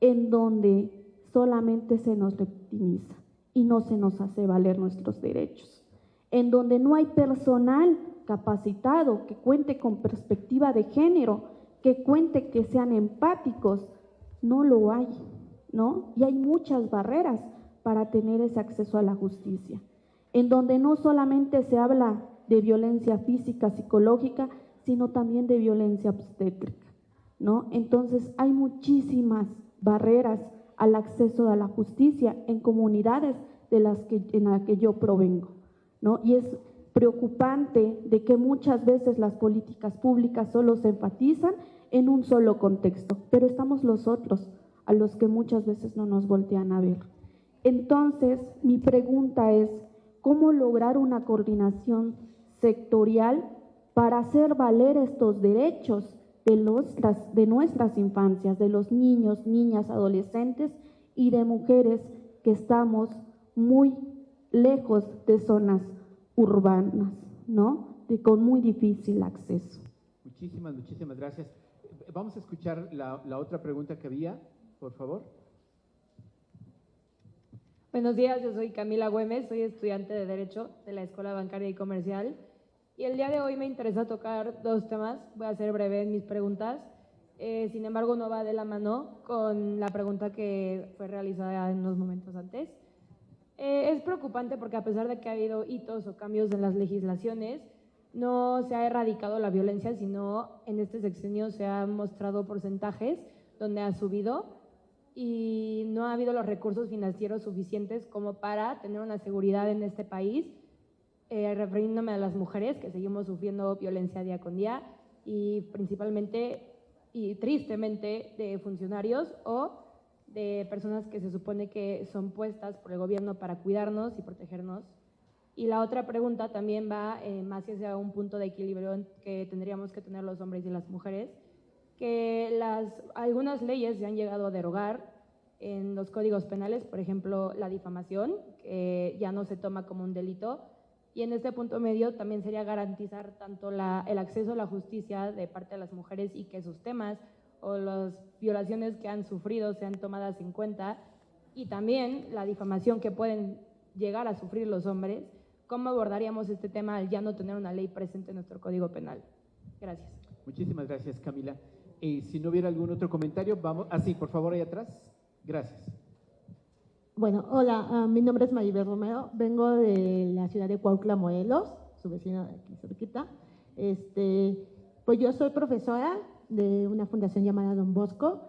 en donde solamente se nos victimiza y no se nos hace valer nuestros derechos, en donde no hay personal capacitado que cuente con perspectiva de género, que cuente, que sean empáticos, no lo hay, ¿no? Y hay muchas barreras para tener ese acceso a la justicia, en donde no solamente se habla de violencia física, psicológica, sino también de violencia obstétrica, ¿no? Entonces hay muchísimas barreras al acceso a la justicia en comunidades en las que yo provengo, ¿no? Y es preocupante de que muchas veces las políticas públicas solo se enfatizan en un solo contexto, pero estamos los otros a los que muchas veces no nos voltean a ver. Entonces, mi pregunta es, ¿cómo lograr una coordinación sectorial para hacer valer estos derechos de nuestras infancias, de los niños, niñas, adolescentes y de mujeres que estamos muy lejos de zonas urbanas, ¿no? Con muy difícil acceso? Muchísimas gracias. Vamos a escuchar la otra pregunta que había, por favor. Buenos días, yo soy Camila Güemes, soy estudiante de Derecho de la Escuela Bancaria y Comercial y el día de hoy me interesa tocar dos temas, voy a ser breve en mis preguntas, sin embargo no va de la mano con la pregunta que fue realizada en unos momentos antes. Es preocupante porque a pesar de que ha habido hitos o cambios en las legislaciones, no se ha erradicado la violencia, sino en este sexenio se han mostrado porcentajes donde ha subido y no ha habido los recursos financieros suficientes como para tener una seguridad en este país, refiriéndome a las mujeres que seguimos sufriendo violencia día con día y principalmente y tristemente de funcionarios o de personas que se supone que son puestas por el gobierno para cuidarnos y protegernos. Y la otra pregunta también va más hacia un punto de equilibrio que tendríamos que tener los hombres y las mujeres, que algunas leyes se han llegado a derogar en los códigos penales, por ejemplo, la difamación, que ya no se toma como un delito, y en este punto medio también sería garantizar tanto el acceso a la justicia de parte de las mujeres y que sus temas o las violaciones que han sufrido sean tomadas en cuenta, y también la difamación que pueden llegar a sufrir los hombres. ¿Cómo abordaríamos este tema al ya no tener una ley presente en nuestro Código Penal? Gracias. Muchísimas gracias, Camila. Si no hubiera algún otro comentario, vamos… sí, por favor, ahí atrás. Gracias. Bueno, hola, mi nombre es Maribel Romero, vengo de la ciudad de Cuautla, Morelos, su vecina de aquí cerquita. Pues yo soy profesora de una fundación llamada Don Bosco.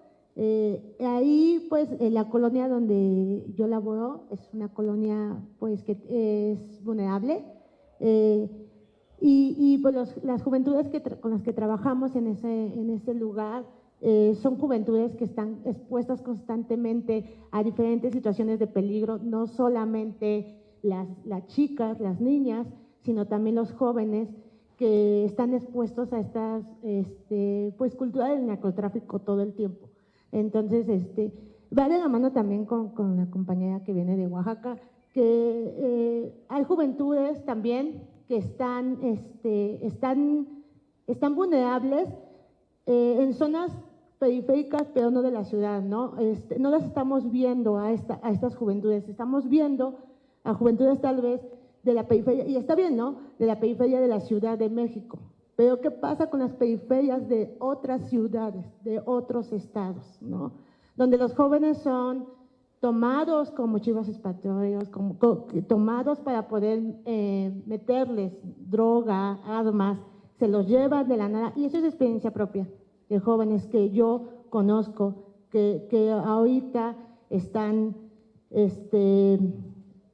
Ahí, pues, en la colonia donde yo laboro es una colonia, pues, que es vulnerable. Y pues las juventudes con las que trabajamos en ese lugar son juventudes que están expuestas constantemente a diferentes situaciones de peligro, no solamente las chicas, las niñas, sino también los jóvenes que están expuestos a estas pues cultura del narcotráfico todo el tiempo. Entonces, va de la mano también con la compañera que viene de Oaxaca, que hay juventudes también que están vulnerables en zonas periféricas, pero no de la ciudad, ¿no? No las estamos viendo a estas juventudes, estamos viendo a juventudes tal vez de la periferia, y está bien, ¿no?, de la periferia de la Ciudad de México. Pero ¿qué pasa con las periferias de otras ciudades, de otros estados, ¿no?, donde los jóvenes son tomados como chivos expiatorios, tomados para poder meterles droga, armas, se los llevan de la nada, y eso es experiencia propia de jóvenes que yo conozco, que ahorita están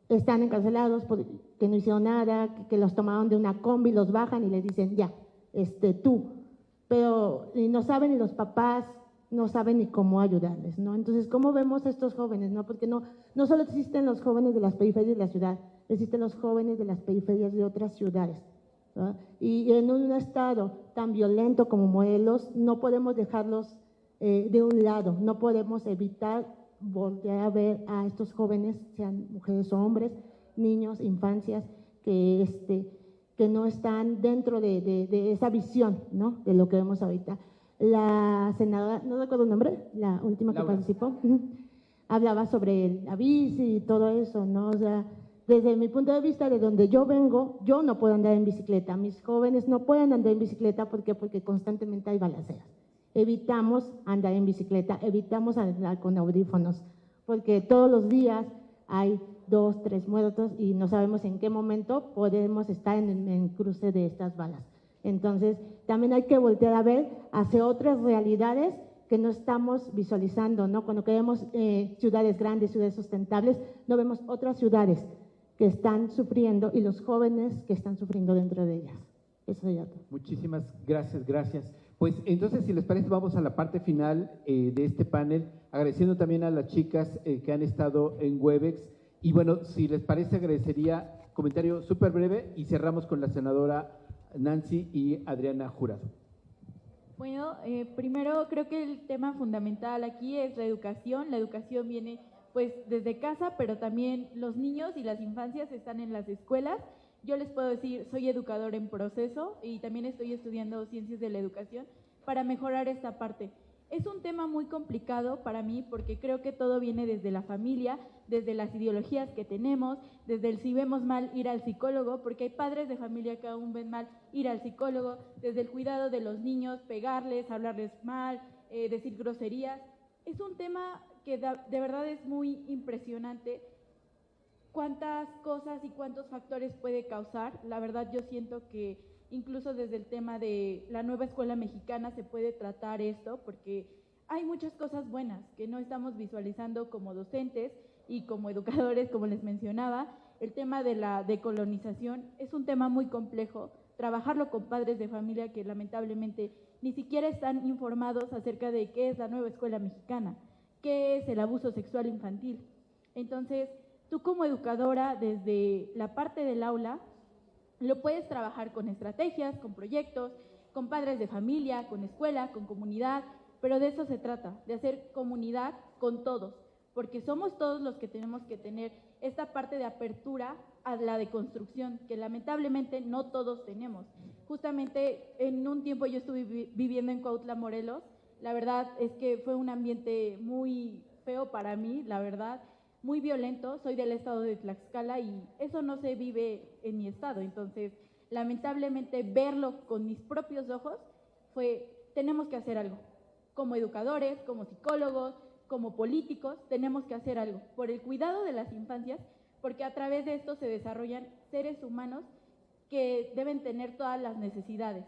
encarcelados porque no hicieron nada, que los tomaron de una combi, los bajan y les dicen, ya, tú, pero no saben, ni los papás no saben ni cómo ayudarles, ¿no? Entonces, ¿cómo vemos a estos jóvenes, no? Porque no solo existen los jóvenes de las periferias de la ciudad, existen los jóvenes de las periferias de otras ciudades, ¿no? Y en un estado tan violento como Morelos, no podemos dejarlos de un lado, no podemos evitar voltear a ver a estos jóvenes, sean mujeres o hombres, niños, infancias, que no están dentro de esa visión, ¿no?, de lo que vemos ahorita. La senadora, no recuerdo el nombre, la última que participó, hablaba sobre la bici y todo eso, ¿no? O sea, desde mi punto de vista, de donde yo vengo, yo no puedo andar en bicicleta, mis jóvenes no pueden andar en bicicleta, ¿por qué? Porque constantemente hay balaceras. Evitamos andar en bicicleta, evitamos andar con audífonos, porque todos los días hay 2, 3 muertos y no sabemos en qué momento podemos estar en cruce de estas balas. Entonces, también hay que voltear a ver hacia otras realidades que no estamos visualizando, ¿no? Cuando queremos ciudades grandes, ciudades sustentables, no vemos otras ciudades que están sufriendo y los jóvenes que están sufriendo dentro de ellas. Eso ya todo. Muchísimas gracias. Pues entonces, si les parece, vamos a la parte final de este panel, agradeciendo también a las chicas que han estado en Webex. Y bueno, si les parece, agradecería comentario súper breve y cerramos con la senadora Nancy y Adriana Jurado. Bueno, primero creo que el tema fundamental aquí es la educación. La educación viene pues desde casa, pero también los niños y las infancias están en las escuelas. Yo les puedo decir, soy educador en proceso y también estoy estudiando ciencias de la educación para mejorar esta parte. Es un tema muy complicado para mí porque creo que todo viene desde la familia, desde las ideologías que tenemos, desde el si vemos mal ir al psicólogo, porque hay padres de familia que aún ven mal ir al psicólogo, desde el cuidado de los niños, pegarles, hablarles mal, decir groserías. Es un tema que de verdad es muy impresionante cuántas cosas y cuántos factores puede causar. La verdad yo siento que incluso desde el tema de la nueva escuela mexicana se puede tratar esto porque hay muchas cosas buenas que no estamos visualizando como docentes y como educadores, como les mencionaba. El tema de la decolonización es un tema muy complejo, trabajarlo con padres de familia que lamentablemente ni siquiera están informados acerca de qué es la nueva escuela mexicana, qué es el abuso sexual infantil. Entonces, tú como educadora, desde la parte del aula, lo puedes trabajar con estrategias, con proyectos, con padres de familia, con escuela, con comunidad, pero de eso se trata, de hacer comunidad con todos, porque somos todos los que tenemos que tener esta parte de apertura a la deconstrucción, que lamentablemente no todos tenemos. Justamente en un tiempo yo estuve viviendo en Cuautla, Morelos. La verdad es que fue un ambiente muy feo para mí, la verdad, muy violento. Soy del estado de Tlaxcala y eso no se vive en mi estado. Entonces, lamentablemente, verlo con mis propios ojos tenemos que hacer algo. Como educadores, como psicólogos, como políticos, tenemos que hacer algo por el cuidado de las infancias, porque a través de esto se desarrollan seres humanos que deben tener todas las necesidades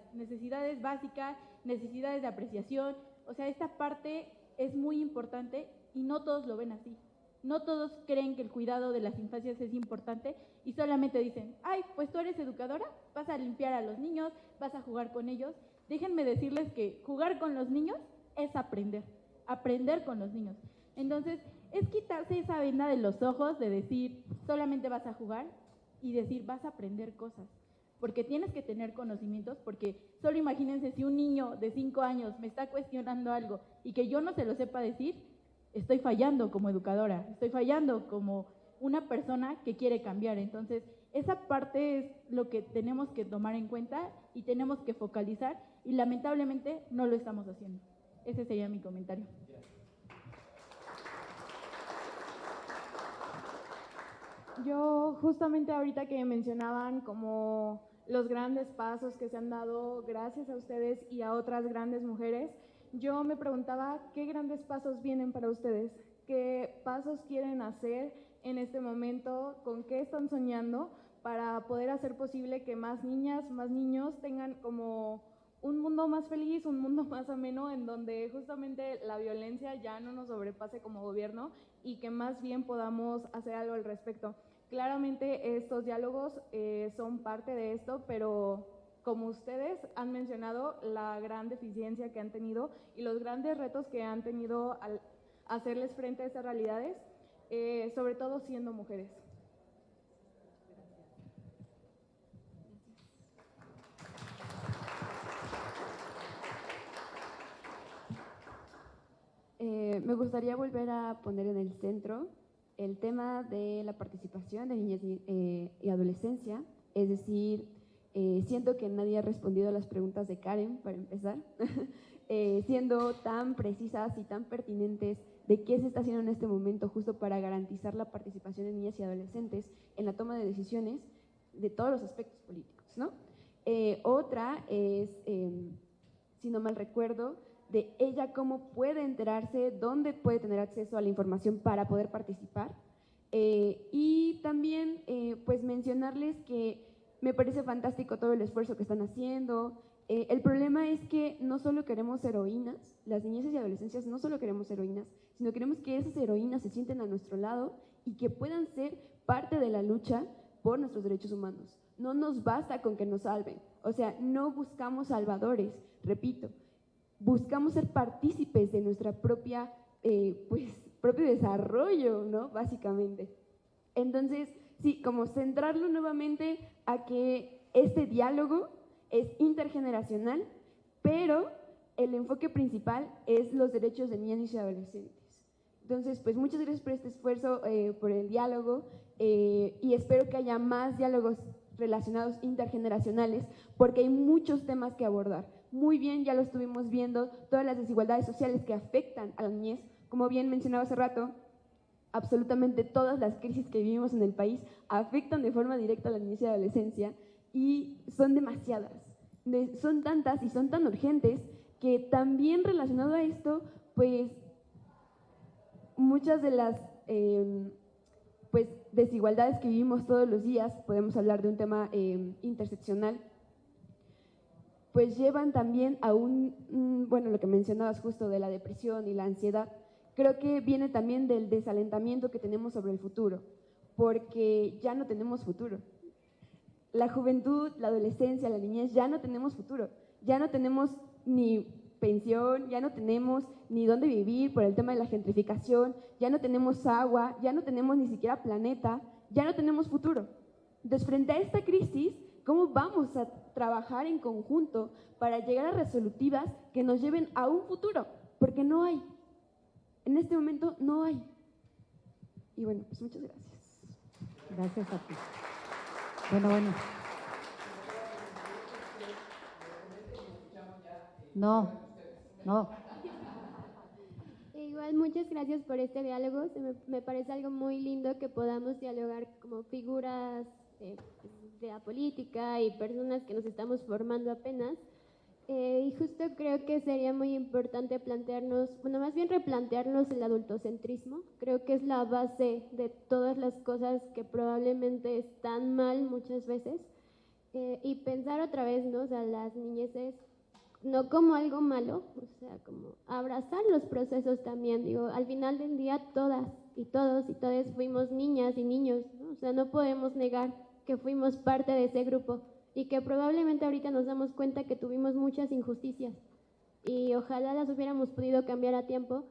básicas, necesidades de apreciación. O sea, esta parte es muy importante y no todos lo ven así. No todos creen que el cuidado de las infancias es importante y solamente dicen, ay, pues tú eres educadora, vas a limpiar a los niños, vas a jugar con ellos. Déjenme decirles que jugar con los niños es aprender con los niños. Entonces, es quitarse esa venda de los ojos de decir, solamente vas a jugar y decir, vas a aprender cosas. Porque tienes que tener conocimientos, porque solo imagínense si un niño de 5 años me está cuestionando algo y que yo no se lo sepa decir, estoy fallando como educadora, estoy fallando como una persona que quiere cambiar. Entonces, esa parte es lo que tenemos que tomar en cuenta y tenemos que focalizar y lamentablemente no lo estamos haciendo. Ese sería mi comentario. Yo justamente ahorita que mencionaban como los grandes pasos que se han dado gracias a ustedes y a otras grandes mujeres, yo me preguntaba qué grandes pasos vienen para ustedes, qué pasos quieren hacer en este momento, con qué están soñando para poder hacer posible que más niñas, más niños tengan como un mundo más feliz, un mundo más ameno, en donde justamente la violencia ya no nos sobrepase como gobierno y que más bien podamos hacer algo al respecto. Claramente estos diálogos son parte de esto, pero como ustedes han mencionado, la gran deficiencia que han tenido y los grandes retos que han tenido al hacerles frente a estas realidades, sobre todo siendo mujeres. Me gustaría volver a poner en el centro el tema de la participación de niñas y adolescencia, es decir, siento que nadie ha respondido a las preguntas de Karen, para empezar, siendo tan precisas y tan pertinentes de qué se está haciendo en este momento justo para garantizar la participación de niñas y adolescentes en la toma de decisiones de todos los aspectos políticos, ¿no? Otra es, si no mal recuerdo, de ella cómo puede enterarse, dónde puede tener acceso a la información para poder participar. Y también pues mencionarles que me parece fantástico todo el esfuerzo que están haciendo, El problema es que no solo queremos heroínas, las niñeces y adolescencias no solo queremos heroínas, sino queremos que esas heroínas se sienten a nuestro lado y que puedan ser parte de la lucha por nuestros derechos humanos. No nos basta con que nos salven, o sea, no buscamos salvadores, repito, buscamos ser partícipes de nuestra propio desarrollo, ¿no? Básicamente. Entonces, sí, como centrarlo nuevamente a que este diálogo es intergeneracional, pero el enfoque principal es los derechos de niñas y adolescentes. Entonces, pues muchas gracias por este esfuerzo, por el diálogo, y espero que haya más diálogos relacionados intergeneracionales, porque hay muchos temas que abordar. Muy bien, ya lo estuvimos viendo, todas las desigualdades sociales que afectan a la niñez, como bien mencionaba hace rato, absolutamente todas las crisis que vivimos en el país afectan de forma directa a la niñez y adolescencia, y son demasiadas, son tantas y son tan urgentes que también relacionado a esto, pues muchas de las desigualdades que vivimos todos los días, podemos hablar de un tema interseccional, pues llevan también a lo que mencionabas justo de la depresión y la ansiedad. Creo que viene también del desalentamiento que tenemos sobre el futuro, porque ya no tenemos futuro. La juventud, la adolescencia, la niñez, ya no tenemos futuro, ya no tenemos ni pensión, ya no tenemos ni dónde vivir por el tema de la gentrificación, ya no tenemos agua, ya no tenemos ni siquiera planeta, ya no tenemos futuro. Entonces, frente a esta crisis, ¿cómo vamos a trabajar en conjunto para llegar a resolutivas que nos lleven a un futuro? Porque no hay. En este momento no hay. Y bueno, pues muchas gracias. Gracias a ti. Bueno. No. Igual, muchas gracias por este diálogo. Me parece algo muy lindo que podamos dialogar como figuras de la política y personas que nos estamos formando apenas. Y justo creo que sería muy importante plantearnos, más bien replantearnos el adultocentrismo. Creo que es la base de todas las cosas que probablemente están mal muchas veces. Y pensar otra vez, ¿no? O sea, las niñeces no como algo malo, o sea, como abrazar los procesos también. Digo, al final del día todas y todos y todas fuimos niñas y niños, ¿no? O sea, no podemos negar que fuimos parte de ese grupo y que probablemente ahorita nos damos cuenta que tuvimos muchas injusticias y ojalá las hubiéramos podido cambiar a tiempo,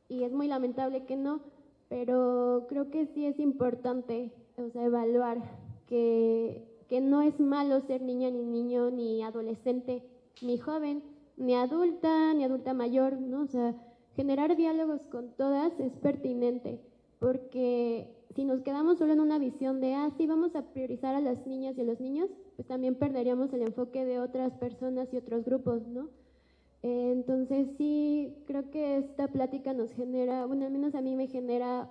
y es muy lamentable que no, pero creo que sí es importante, o sea, evaluar que no es malo ser niña, ni niño, ni adolescente, ni joven, ni adulta mayor, ¿no? O sea, generar diálogos con todas es pertinente, porque si nos quedamos solo en una visión de, sí, vamos a priorizar a las niñas y a los niños, pues también perderíamos el enfoque de otras personas y otros grupos, ¿no? Entonces sí, creo que esta plática nos genera, bueno, al menos a mí me genera,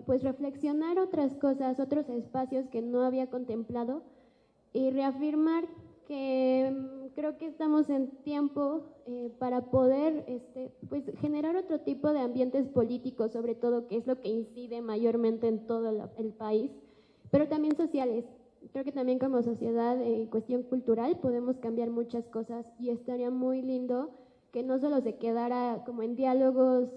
pues reflexionar otras cosas, otros espacios que no había contemplado, y reafirmar que creo que estamos en tiempo para poder pues generar otro tipo de ambientes políticos, sobre todo, que es lo que incide mayormente en todo el país, pero también sociales. Creo que también como sociedad, en cuestión cultural, podemos cambiar muchas cosas, y estaría muy lindo que no solo se quedara como en diálogos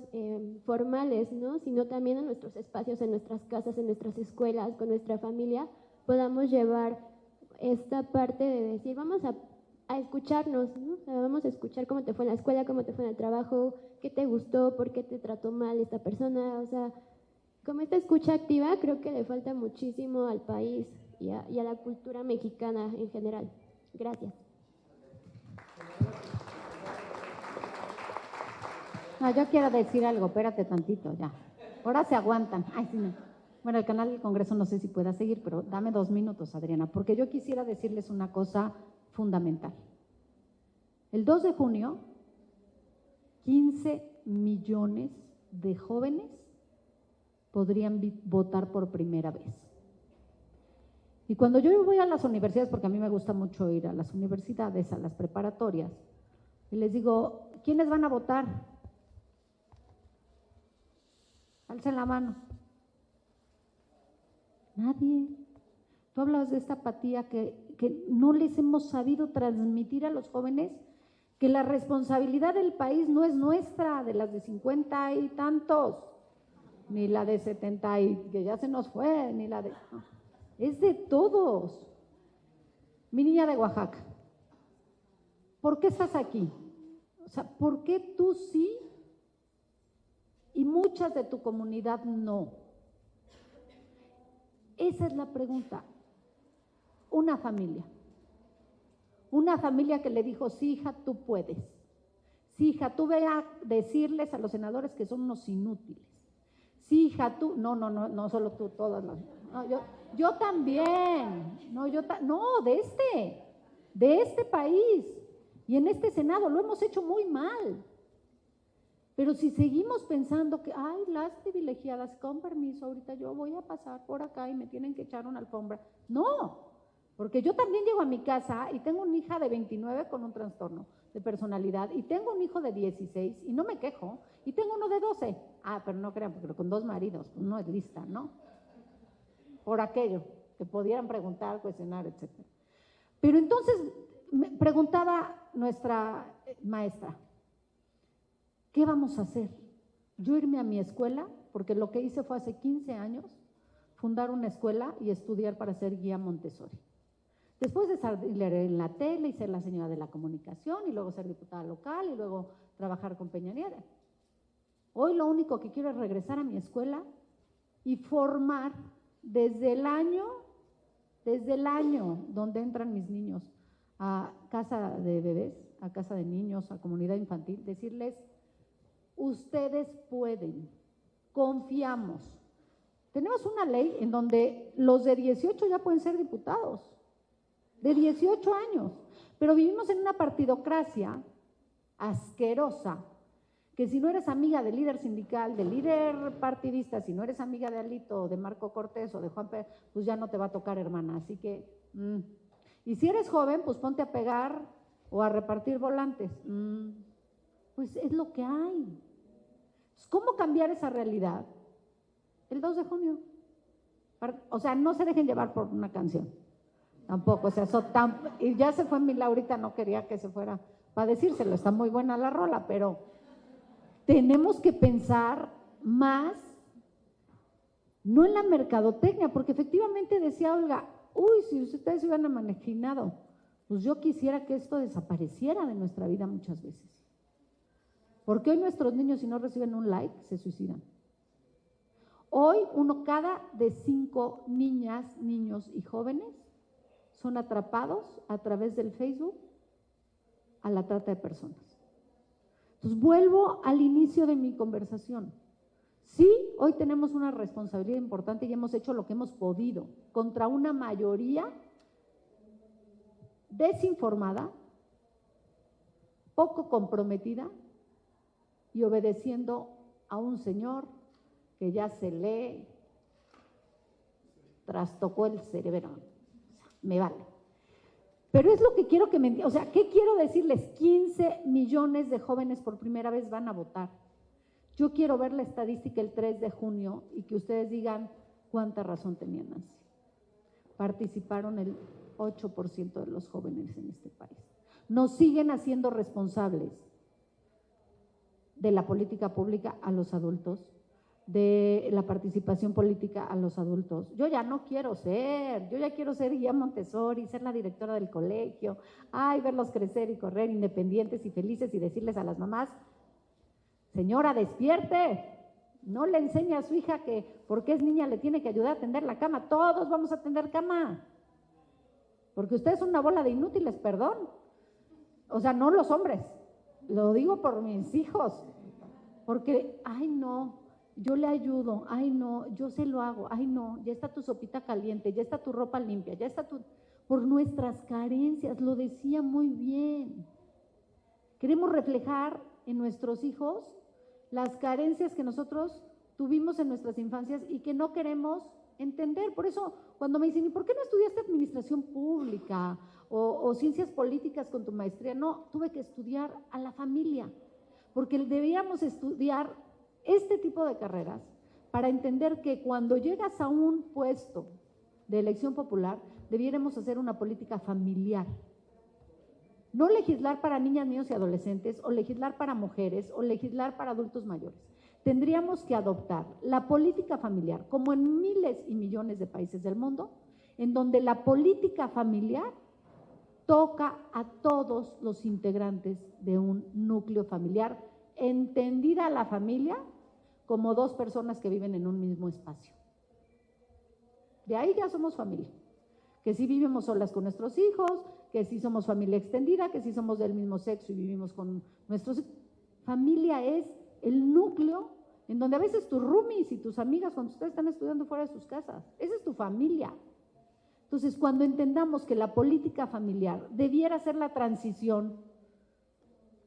formales, ¿no? Sino también en nuestros espacios, en nuestras casas, en nuestras escuelas, con nuestra familia, podamos llevar esta parte de decir, vamos a escucharnos, ¿no? O sea, vamos a escuchar cómo te fue en la escuela, cómo te fue en el trabajo, qué te gustó, por qué te trató mal esta persona. O sea, como esta escucha activa, creo que le falta muchísimo al país y a la cultura mexicana en general. Gracias. No, yo quiero decir algo, espérate tantito, ya. Ahora se aguantan. Ay, sí, no. Bueno, el canal del Congreso no sé si pueda seguir, pero dame 2 minutos, Adriana, porque yo quisiera decirles una cosa fundamental. El 2 de junio, 15 millones de jóvenes podrían votar por primera vez. Y cuando yo voy a las universidades, porque a mí me gusta mucho ir a las universidades, a las preparatorias, y les digo, ¿quiénes van a votar? Alcen la mano. Nadie. Tú hablabas de esta apatía que que no les hemos sabido transmitir a los jóvenes que la responsabilidad del país no es nuestra, de las de 50 y tantos, ni la de 70 y que ya se nos fue, ni la de... No, es de todos. Mi niña de Oaxaca, ¿por qué estás aquí? O sea, ¿por qué tú sí y muchas de tu comunidad no? Esa es la pregunta. Una familia que le dijo, sí, hija, tú puedes. Sí, hija, tú ve a decirles a los senadores que son unos inútiles. Sí, hija, tú, no solo tú, todas las, no, yo también, de este país y en este Senado lo hemos hecho muy mal. Pero si seguimos pensando que, ay, las privilegiadas, con permiso, ahorita yo voy a pasar por acá y me tienen que echar una alfombra. No, porque yo también llego a mi casa y tengo una hija de 29 con un trastorno de personalidad y tengo un hijo de 16 y no me quejo y tengo uno de 12. Ah, pero no crean, porque con 2 maridos, pues no es lista, ¿no? Por aquello que pudieran preguntar, cuestionar, etc. Pero entonces me preguntaba nuestra maestra, ¿qué vamos a hacer? Yo irme a mi escuela, porque lo que hice fue hace 15 años, fundar una escuela y estudiar para ser guía Montessori. Después de salir en la tele y ser la señora de la comunicación y luego ser diputada local y luego trabajar con Peña Nieto. Hoy lo único que quiero es regresar a mi escuela y formar desde el año donde entran mis niños a casa de bebés, a casa de niños, a comunidad infantil, decirles, ustedes pueden, confiamos. Tenemos una ley en donde los de 18 ya pueden ser diputados, de 18 años, pero vivimos en una partidocracia asquerosa, que si no eres amiga del líder sindical, del líder partidista, si no eres amiga de Alito, de Marco Cortés o de Juan Pérez, pues ya no te va a tocar, hermana, así que, y si eres joven, pues ponte a pegar o a repartir volantes, pues es lo que hay. ¿Cómo cambiar esa realidad? El 2 de junio. O sea, no se dejen llevar por una canción. Tampoco, o sea, y ya se fue mi Laurita, no quería que se fuera para decírselo, está muy buena la rola, pero tenemos que pensar más, no en la mercadotecnia, porque efectivamente decía Olga, uy, si ustedes se hubieran imaginado, pues yo quisiera que esto desapareciera de nuestra vida muchas veces. Porque hoy nuestros niños, si no reciben un like, se suicidan. Hoy, cada 5 niñas, niños y jóvenes son atrapados a través del Facebook a la trata de personas. Entonces, vuelvo al inicio de mi conversación. Sí, hoy tenemos una responsabilidad importante y hemos hecho lo que hemos podido contra una mayoría desinformada, poco comprometida y obedeciendo a un señor que ya se le trastocó el cerebro. Me vale. Pero es lo que quiero que me entiendan. O sea, ¿qué quiero decirles? 15 millones de jóvenes por primera vez van a votar. Yo quiero ver la estadística el 3 de junio y que ustedes digan cuánta razón tenía Nancy. Participaron el 8% de los jóvenes en este país. Nos siguen haciendo responsables de la política pública a los adultos, de la participación política a los adultos. Yo ya quiero ser guía Montessori, ser la directora del colegio, verlos crecer y correr independientes y felices y decirles a las mamás, señora, despierte, no le enseñe a su hija que porque es niña le tiene que ayudar a tender la cama, todos vamos a tender cama, porque usted es una bola de inútiles, perdón, o sea, no los hombres, lo digo por mis hijos, porque, yo le ayudo, yo se lo hago, ya está tu sopita caliente, ya está tu ropa limpia, ya está por nuestras carencias, lo decía muy bien. Queremos reflejar en nuestros hijos las carencias que nosotros tuvimos en nuestras infancias y que no queremos entender. Por eso, cuando me dicen, ¿y por qué no estudiaste administración pública o ciencias políticas con tu maestría? No, tuve que estudiar a la familia, porque debíamos estudiar este tipo de carreras para entender que cuando llegas a un puesto de elección popular, debiéramos hacer una política familiar. No legislar para niñas, niños y adolescentes, o legislar para mujeres, o legislar para adultos mayores. Tendríamos que adoptar la política familiar, como en miles y millones de países del mundo, en donde la política familiar toca a todos los integrantes de un núcleo familiar, entendida la familia como dos personas que viven en un mismo espacio. De ahí ya somos familia, que si vivimos solas con nuestros hijos, que si somos familia extendida, que si somos del mismo sexo y vivimos con nuestros hijos. Familia es el núcleo en donde a veces tus roomies y tus amigas, cuando ustedes están estudiando fuera de sus casas, esa es tu familia. Entonces, cuando entendamos que la política familiar debiera ser la transición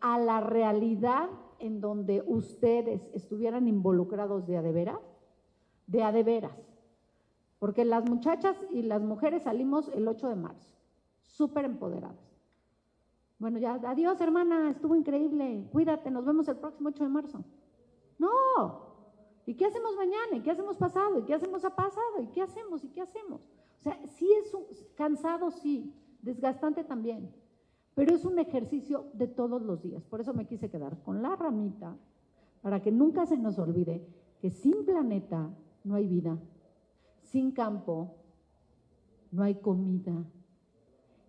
a la realidad en donde ustedes estuvieran involucrados de a de veras, porque las muchachas y las mujeres salimos el 8 de marzo, súper empoderadas. Bueno, ya, adiós hermana, estuvo increíble, cuídate, nos vemos el próximo 8 de marzo. No, ¿y qué hacemos mañana? ¿Y qué hacemos pasado? ¿Y qué hacemos a pasado? ¿Y qué hacemos? ¿Y qué hacemos? O sea, sí es cansado, sí, desgastante también, pero es un ejercicio de todos los días. Por eso me quise quedar con la ramita, para que nunca se nos olvide que sin planeta no hay vida, sin campo no hay comida.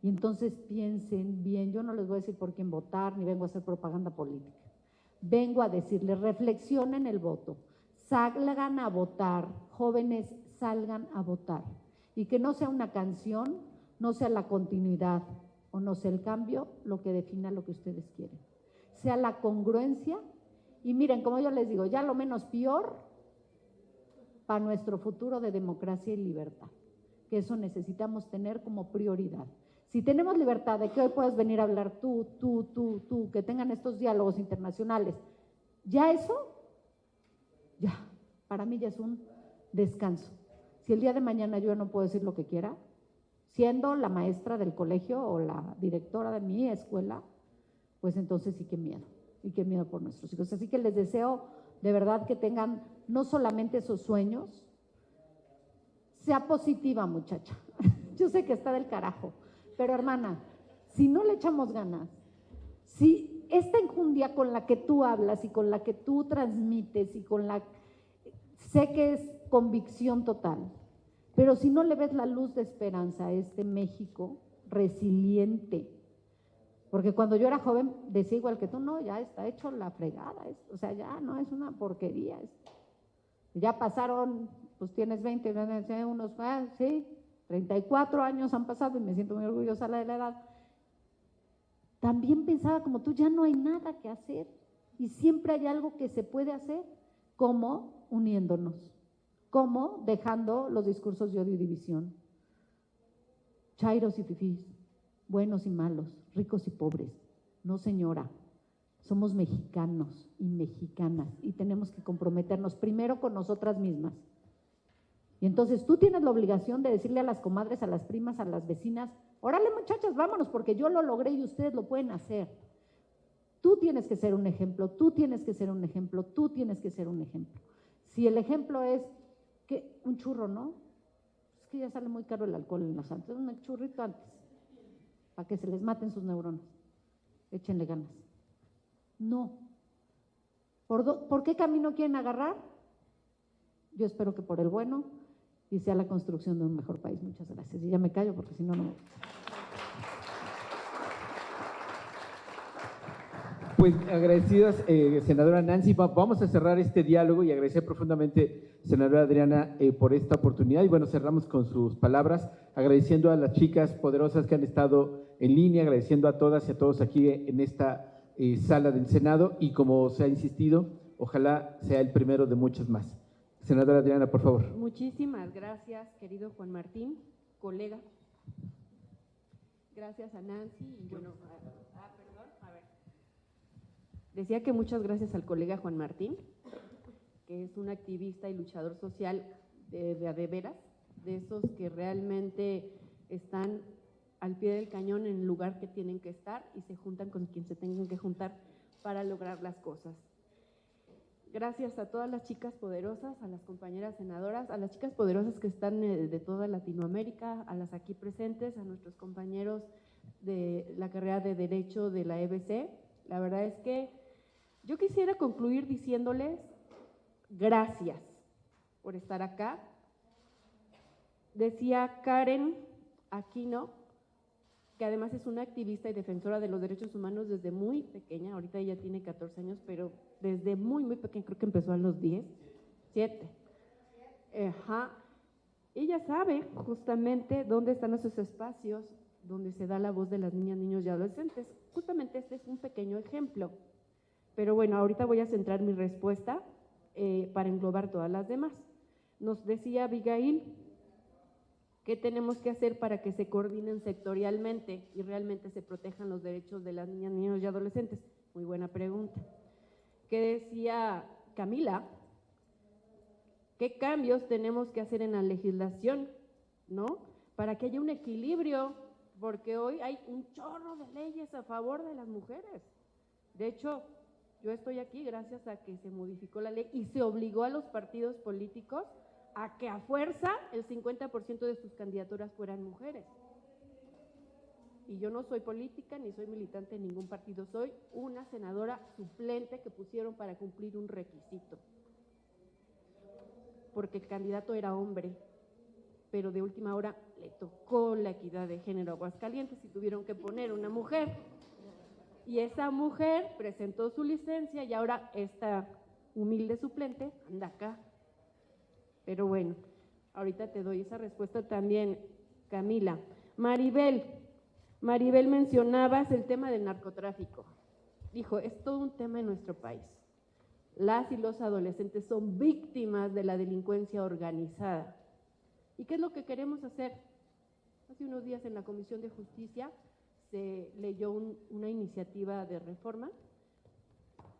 Y entonces piensen bien, yo no les voy a decir por quién votar, ni vengo a hacer propaganda política. Vengo a decirles, reflexionen el voto, salgan a votar, jóvenes, salgan a votar. Y que no sea una canción, no sea la continuidad o no sea el cambio lo que defina lo que ustedes quieren. Sea la congruencia y miren, como yo les digo, ya lo menos peor para nuestro futuro de democracia y libertad, que eso necesitamos tener como prioridad. Si tenemos libertad de que hoy puedas venir a hablar tú, que tengan estos diálogos internacionales, ya eso, ya, para mí ya es un descanso. Si el día de mañana yo no puedo decir lo que quiera, siendo la maestra del colegio o la directora de mi escuela, pues entonces sí que miedo, y qué miedo por nuestros hijos. Así que les deseo de verdad que tengan no solamente esos sueños, sea positiva muchacha, yo sé que está del carajo, pero hermana, si no le echamos ganas, si esta enjundia con la que tú hablas y con la que tú transmites y con la... sé que es convicción total, pero si no le ves la luz de esperanza a este México resiliente, porque cuando yo era joven decía igual que tú, no, ya está hecho la fregada, o sea, ya no es una porquería, ya pasaron, pues tienes 20, unos, sí, 34 años han pasado y me siento muy orgullosa de la edad. También pensaba como tú, ya no hay nada que hacer y siempre hay algo que se puede hacer, como uniéndonos, como dejando los discursos de odio y división, chairos y fifís, buenos y malos, ricos y pobres. No, señora, somos mexicanos y mexicanas y tenemos que comprometernos primero con nosotras mismas. Y entonces tú tienes la obligación de decirle a las comadres, a las primas, a las vecinas, órale muchachas, vámonos, porque yo lo logré y ustedes lo pueden hacer. Tú tienes que ser un ejemplo, tú tienes que ser un ejemplo, tú tienes que ser un ejemplo. Si el ejemplo es que un churro, ¿no? Es que ya sale muy caro el alcohol en los santos, un churrito antes, para que se les maten sus neuronas. Échenle ganas. No. ¿Por qué camino quieren agarrar? Yo espero que por el bueno y sea la construcción de un mejor país. Muchas gracias. Y ya me callo porque si no, no. Pues agradecidas, senadora Nancy, vamos a cerrar este diálogo y agradecer profundamente, senadora Adriana, por esta oportunidad. Y bueno, cerramos con sus palabras, agradeciendo a las chicas poderosas que han estado en línea, agradeciendo a todas y a todos aquí en esta sala del Senado y como se ha insistido, ojalá sea el primero de muchos más. Senadora Adriana, por favor. Muchísimas gracias, querido Juan Martín, colega. Gracias a Nancy y bueno, decía que muchas gracias al colega Juan Martín, que es un activista y luchador social de veras, de esos que realmente están al pie del cañón en el lugar que tienen que estar y se juntan con quien se tengan que juntar para lograr las cosas. Gracias a todas las chicas poderosas, a las compañeras senadoras, a las chicas poderosas que están de toda Latinoamérica, a las aquí presentes, a nuestros compañeros de la carrera de Derecho de la EBC. La verdad es que yo quisiera concluir diciéndoles gracias por estar acá. Decía Karen Aquino, que además es una activista y defensora de los derechos humanos desde muy pequeña, ahorita ella tiene 14 años, pero desde muy, muy pequeña, creo que empezó a los 10, 7. Ajá. Ella sabe justamente dónde están esos espacios donde se da la voz de las niñas, niños y adolescentes. Justamente este es un pequeño ejemplo. Pero bueno, ahorita voy a centrar mi respuesta para englobar todas las demás. Nos decía Abigail, ¿qué tenemos que hacer para que se coordinen sectorialmente y realmente se protejan los derechos de las niñas, niños y adolescentes? Muy buena pregunta. ¿Qué decía Camila? ¿Qué cambios tenemos que hacer en la legislación, ¿no? Para que haya un equilibrio, porque hoy hay un chorro de leyes a favor de las mujeres. De hecho, yo estoy aquí gracias a que se modificó la ley y se obligó a los partidos políticos a que a fuerza el 50% de sus candidaturas fueran mujeres. Y yo no soy política ni soy militante en ningún partido, soy una senadora suplente que pusieron para cumplir un requisito. Porque el candidato era hombre, pero de última hora le tocó la equidad de género a Aguascalientes y tuvieron que poner una mujer. Y esa mujer presentó su licencia y ahora esta humilde suplente anda acá. Pero bueno, ahorita te doy esa respuesta también, Camila. Maribel, mencionabas el tema del narcotráfico. Dijo, es todo un tema en nuestro país. Las y los adolescentes son víctimas de la delincuencia organizada. ¿Y qué es lo que queremos hacer? Hace unos días en la Comisión de Justicia se leyó una iniciativa de reforma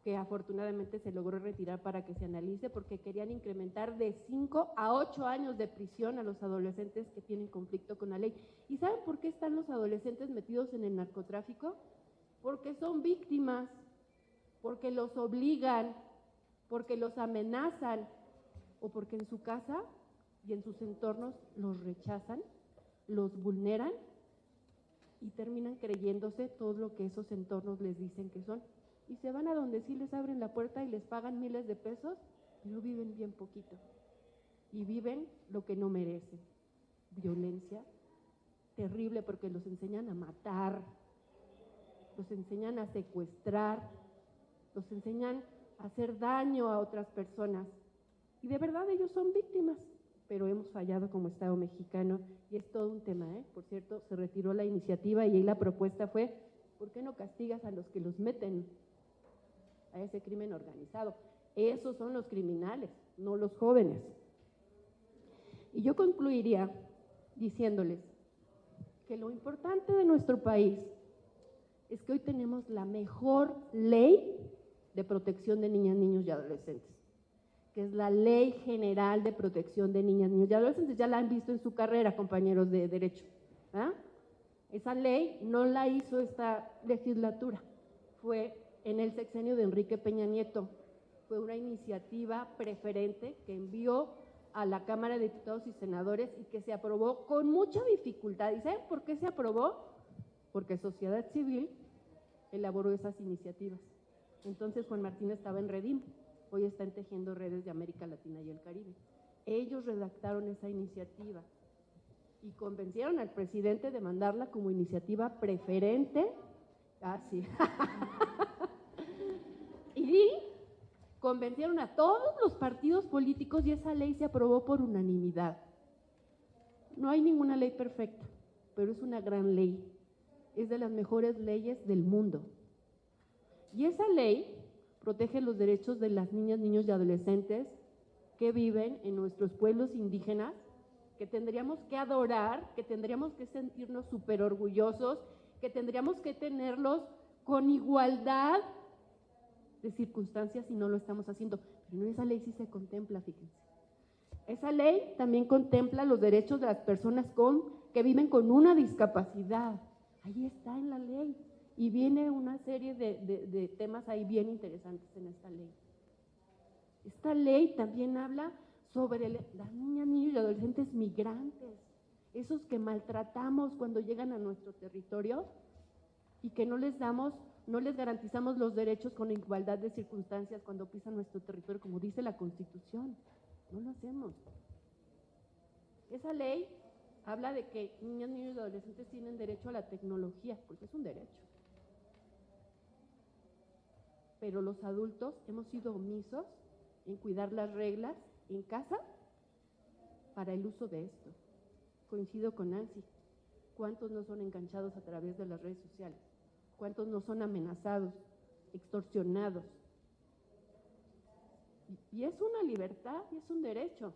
que afortunadamente se logró retirar para que se analice porque querían incrementar de 5 a 8 años de prisión a los adolescentes que tienen conflicto con la ley. ¿Y saben por qué están los adolescentes metidos en el narcotráfico? Porque son víctimas, porque los obligan, porque los amenazan o porque en su casa y en sus entornos los rechazan, los vulneran y terminan creyéndose todo lo que esos entornos les dicen que son. Y se van a donde sí les abren la puerta y les pagan miles de pesos, pero viven bien poquito. Y viven lo que no merecen. Violencia terrible porque los enseñan a matar, los enseñan a secuestrar, los enseñan a hacer daño a otras personas. Y de verdad ellos son víctimas, pero hemos fallado como Estado mexicano y es todo un tema, ¿eh? Por cierto, se retiró la iniciativa y ahí la propuesta fue, ¿por qué no castigas a los que los meten a ese crimen organizado? Esos son los criminales, no los jóvenes. Y yo concluiría diciéndoles que lo importante de nuestro país es que hoy tenemos la mejor ley de protección de niñas, niños y adolescentes, que es la Ley General de Protección de Niñas, Niños y Adolescentes. Ya la han visto en su carrera, compañeros de Derecho. ¿Ah? Esa ley no la hizo esta legislatura, fue en el sexenio de Enrique Peña Nieto. Fue una iniciativa preferente que envió a la Cámara de Diputados y Senadores y que se aprobó con mucha dificultad. ¿Y saben por qué se aprobó? Porque sociedad civil elaboró esas iniciativas. Entonces Juan Martín estaba en Redim, hoy está en Tejiendo Redes de América Latina y el Caribe. Ellos redactaron esa iniciativa y convencieron al presidente de mandarla como iniciativa preferente. Ah, sí. Y convencieron a todos los partidos políticos y esa ley se aprobó por unanimidad. No hay ninguna ley perfecta, pero es una gran ley. Es de las mejores leyes del mundo. Y esa ley protege los derechos de las niñas, niños y adolescentes que viven en nuestros pueblos indígenas, que tendríamos que adorar, que tendríamos que sentirnos súper orgullosos, que tendríamos que tenerlos con igualdad de circunstancias y no lo estamos haciendo. Pero en esa ley sí se contempla, fíjense. Esa ley también contempla los derechos de las personas que viven con una discapacidad. Ahí está en la ley. Y viene una serie de temas ahí bien interesantes en esta ley. Esta ley también habla sobre las niñas, niños y adolescentes migrantes, esos que maltratamos cuando llegan a nuestro territorio y que no les garantizamos los derechos con igualdad de circunstancias cuando pisan nuestro territorio, como dice la Constitución. No lo hacemos. Esa ley habla de que niñas, niños y adolescentes tienen derecho a la tecnología, porque es un derecho. Pero los adultos hemos sido omisos en cuidar las reglas en casa para el uso de esto. Coincido con Nancy. ¿Cuántos no son enganchados a través de las redes sociales? ¿Cuántos no son amenazados, extorsionados? Y es una libertad y es un derecho,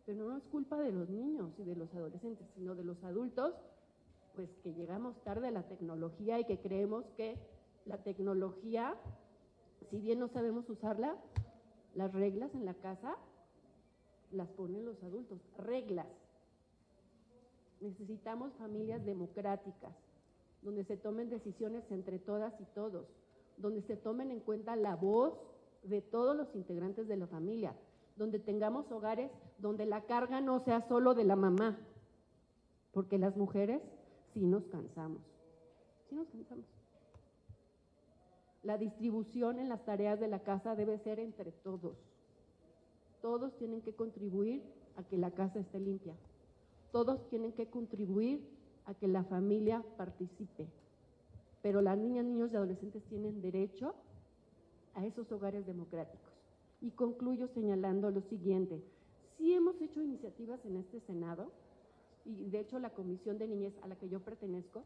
pero no es culpa de los niños y de los adolescentes, sino de los adultos, pues que llegamos tarde a la tecnología y que creemos que la tecnología, si bien no sabemos usarla, las reglas en la casa las ponen los adultos, reglas. Necesitamos familias democráticas, donde se tomen decisiones entre todas y todos, donde se tomen en cuenta la voz de todos los integrantes de la familia, donde tengamos hogares donde la carga no sea solo de la mamá, porque las mujeres sí nos cansamos, sí nos cansamos. La distribución en las tareas de la casa debe ser entre todos. Todos tienen que contribuir a que la casa esté limpia. Todos tienen que contribuir a que la familia participe. Pero las niñas, niños y adolescentes tienen derecho a esos hogares democráticos. Y concluyo señalando lo siguiente. Sí hemos hecho iniciativas en este Senado, y de hecho la Comisión de Niñez a la que yo pertenezco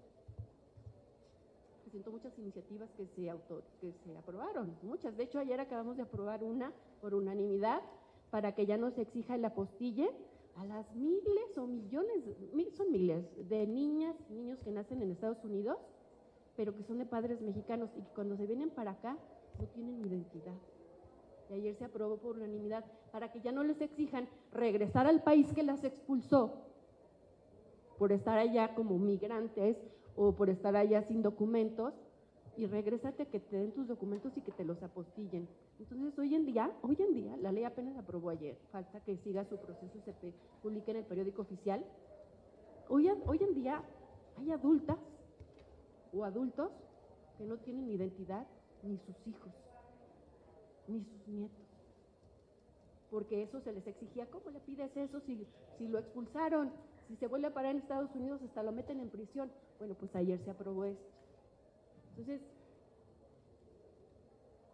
presentó muchas iniciativas que se aprobaron, muchas. De hecho, ayer acabamos de aprobar una por unanimidad para que ya no se exija el apostille a las miles o millones, son miles de niñas y niños que nacen en Estados Unidos, pero que son de padres mexicanos y que cuando se vienen para acá no tienen identidad. Y ayer se aprobó por unanimidad para que ya no les exijan regresar al país que las expulsó por estar allá como migrantes o por estar allá sin documentos, y regrésate, que te den tus documentos y que te los apostillen. Entonces, hoy en día, la ley apenas aprobó ayer, falta que siga su proceso, se publique en el periódico oficial. Hoy en día hay adultas o adultos que no tienen identidad, ni sus hijos, ni sus nietos, porque eso se les exigía. ¿Cómo le pides eso si lo expulsaron? Si se vuelve a parar en Estados Unidos, hasta lo meten en prisión. Bueno, pues ayer se aprobó esto. Entonces,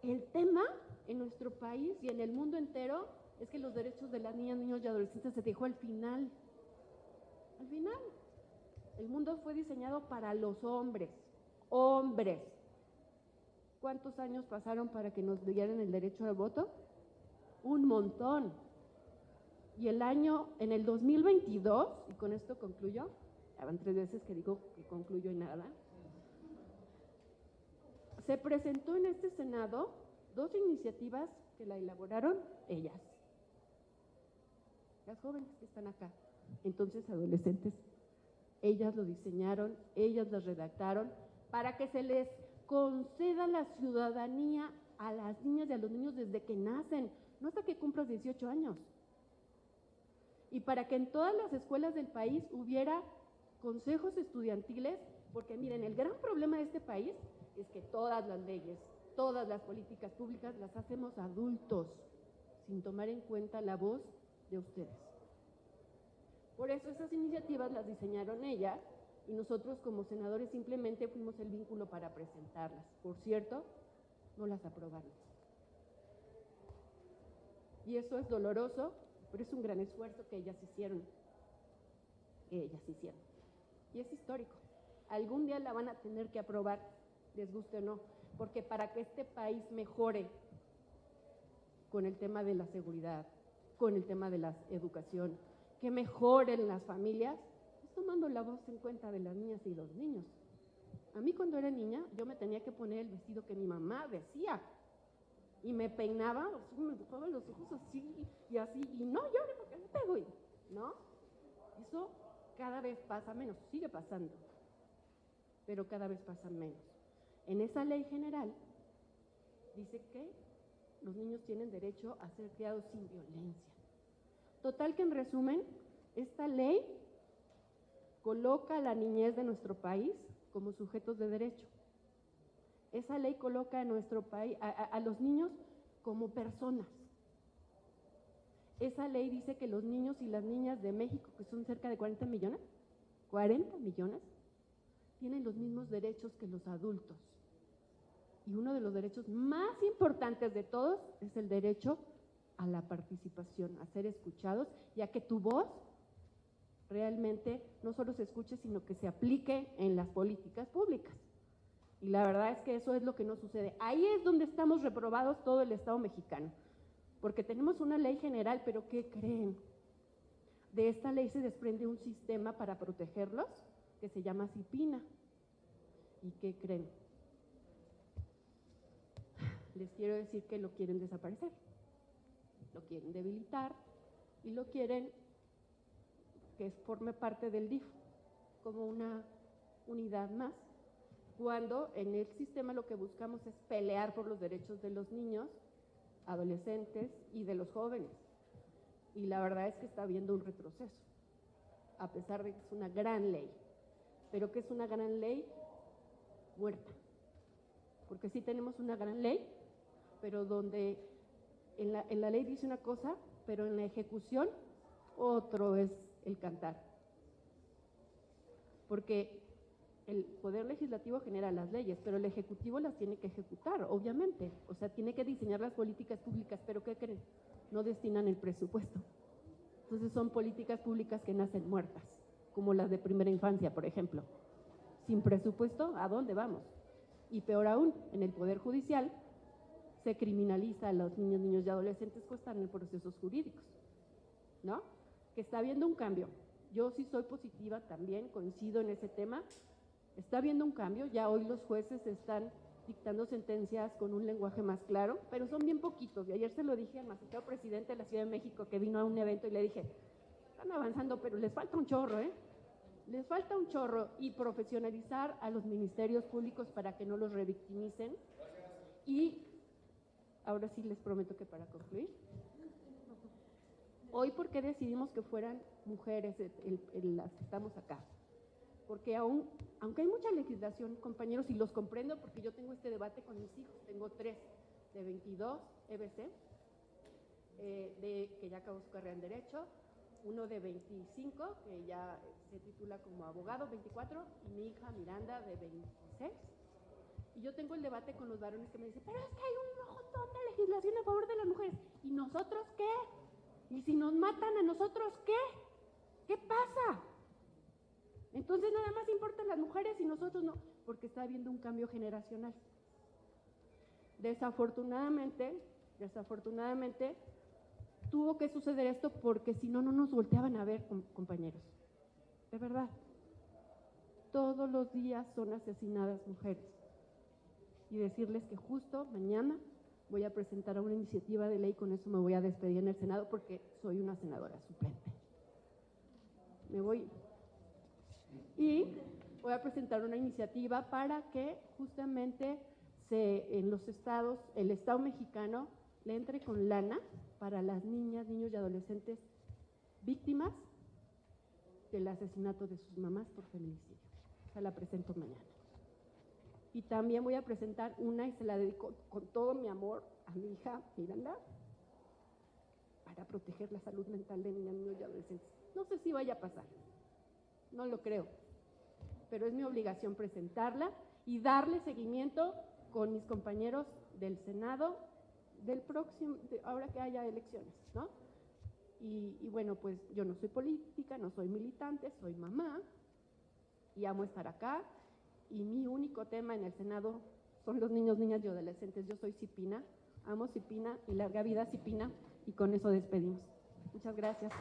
el tema en nuestro país y en el mundo entero es que los derechos de las niñas, niños y adolescentes se dejó al final. Al final. El mundo fue diseñado para los hombres. Hombres. ¿Cuántos años pasaron para que nos dieran el derecho al voto? Un montón. Y en el 2022, y con esto concluyo, ya van 3 veces que digo que concluyo y nada, se presentó en este Senado 2 iniciativas que la elaboraron ellas, las jóvenes que están acá, entonces adolescentes. Ellas lo diseñaron, ellas las redactaron, para que se les conceda la ciudadanía a las niñas y a los niños desde que nacen, no hasta que cumplas 18 años. Y para que en todas las escuelas del país hubiera consejos estudiantiles, porque miren, el gran problema de este país es que todas las leyes, todas las políticas públicas las hacemos adultos, sin tomar en cuenta la voz de ustedes. Por eso esas iniciativas las diseñaron ellas, y nosotros como senadores simplemente fuimos el vínculo para presentarlas. Por cierto, no las aprobaron. Y eso es doloroso, pero es un gran esfuerzo que ellas hicieron. Y es histórico. Algún día la van a tener que aprobar, les guste o no, porque para que este país mejore con el tema de la seguridad, con el tema de la educación, que mejoren las familias, es tomando la voz en cuenta de las niñas y los niños. A mí cuando era niña, yo me tenía que poner el vestido que mi mamá decía, y me peinaba, me dejaban los ojos así y así, y no llore porque le pego, ¿no? Eso cada vez pasa menos, sigue pasando, pero cada vez pasa menos. En esa ley general dice que los niños tienen derecho a ser criados sin violencia. Total que en resumen, esta ley coloca a la niñez de nuestro país como sujetos de derecho. Esa ley coloca a nuestro país, a los niños como personas. Esa ley dice que los niños y las niñas de México, que son cerca de 40 millones, tienen los mismos derechos que los adultos. Y uno de los derechos más importantes de todos es el derecho a la participación, a ser escuchados, y a que tu voz realmente no solo se escuche, sino que se aplique en las políticas públicas. Y la verdad es que eso es lo que no sucede. Ahí es donde estamos reprobados todo el Estado mexicano, porque tenemos una ley general, pero ¿qué creen? De esta ley se desprende un sistema para protegerlos que se llama CIPINA. ¿Y qué creen? Les quiero decir que lo quieren desaparecer, lo quieren debilitar y lo quieren que forme parte del DIF como una unidad más, cuando en el sistema lo que buscamos es pelear por los derechos de los niños, adolescentes y de los jóvenes. Y la verdad es que está habiendo un retroceso, a pesar de que es una gran ley, pero que es una gran ley muerta, porque sí tenemos una gran ley, pero donde en la ley dice una cosa, pero en la ejecución otro es el cantar. Porque el Poder Legislativo genera las leyes, pero el Ejecutivo las tiene que ejecutar, obviamente. O sea, tiene que diseñar las políticas públicas, pero ¿qué creen? No destinan el presupuesto. Entonces son políticas públicas que nacen muertas, como las de primera infancia, por ejemplo. Sin presupuesto, ¿a dónde vamos? Y peor aún, en el Poder Judicial se criminaliza a los niños, niños y adolescentes que están en procesos jurídicos, ¿no? Que está habiendo un cambio. Yo sí soy positiva también, coincido en ese tema. Está habiendo un cambio, ya hoy los jueces están dictando sentencias con un lenguaje más claro, pero son bien poquitos. Y ayer se lo dije al magistrado presidente de la Ciudad de México que vino a un evento y le dije, están avanzando, pero les falta un chorro, ¿eh? Les falta un chorro, y profesionalizar a los ministerios públicos para que no los revictimicen. Y ahora sí les prometo que para concluir, hoy, ¿por qué decidimos que fueran mujeres las que estamos acá? Porque aunque hay mucha legislación, compañeros, y los comprendo porque yo tengo este debate con mis hijos, tengo 3 de 22 EBC, que ya acabó su carrera en Derecho, uno de 25, que ya se titula como abogado, 24, y mi hija Miranda de 26. Y yo tengo el debate con los varones que me dicen, pero es que hay un montón de legislación a favor de las mujeres. ¿Y nosotros qué? ¿Y si nos matan a nosotros qué? ¿Qué pasa? Entonces nada más importan las mujeres y nosotros no, porque está habiendo un cambio generacional. Desafortunadamente, tuvo que suceder esto porque si no, no nos volteaban a ver, compañeros. De verdad. Todos los días son asesinadas mujeres. Y decirles que justo mañana voy a presentar una iniciativa de ley, con eso me voy a despedir en el Senado porque soy una senadora suplente. Me voy. Y voy a presentar una iniciativa para que justamente en los estados, el Estado mexicano le entre con lana para las niñas, niños y adolescentes víctimas del asesinato de sus mamás por feminicidio. O sea, la presento mañana. Y también voy a presentar una, y se la dedico con todo mi amor a mi hija Miranda, para proteger la salud mental de niñas, niños y adolescentes. No sé si vaya a pasar, no lo creo, pero es mi obligación presentarla y darle seguimiento con mis compañeros del Senado del próximo, ahora que haya elecciones, ¿no? Y bueno, pues yo no soy política, no soy militante, soy mamá y amo estar acá. Y mi único tema en el Senado son los niños, niñas y adolescentes. Yo soy Cipina, amo Cipina y larga vida Cipina, y con eso despedimos. Muchas gracias.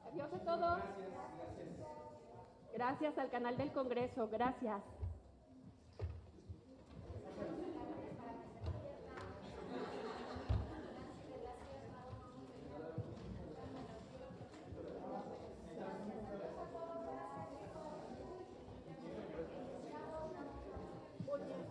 Adiós a todos. Gracias al canal del Congreso, gracias. Oye.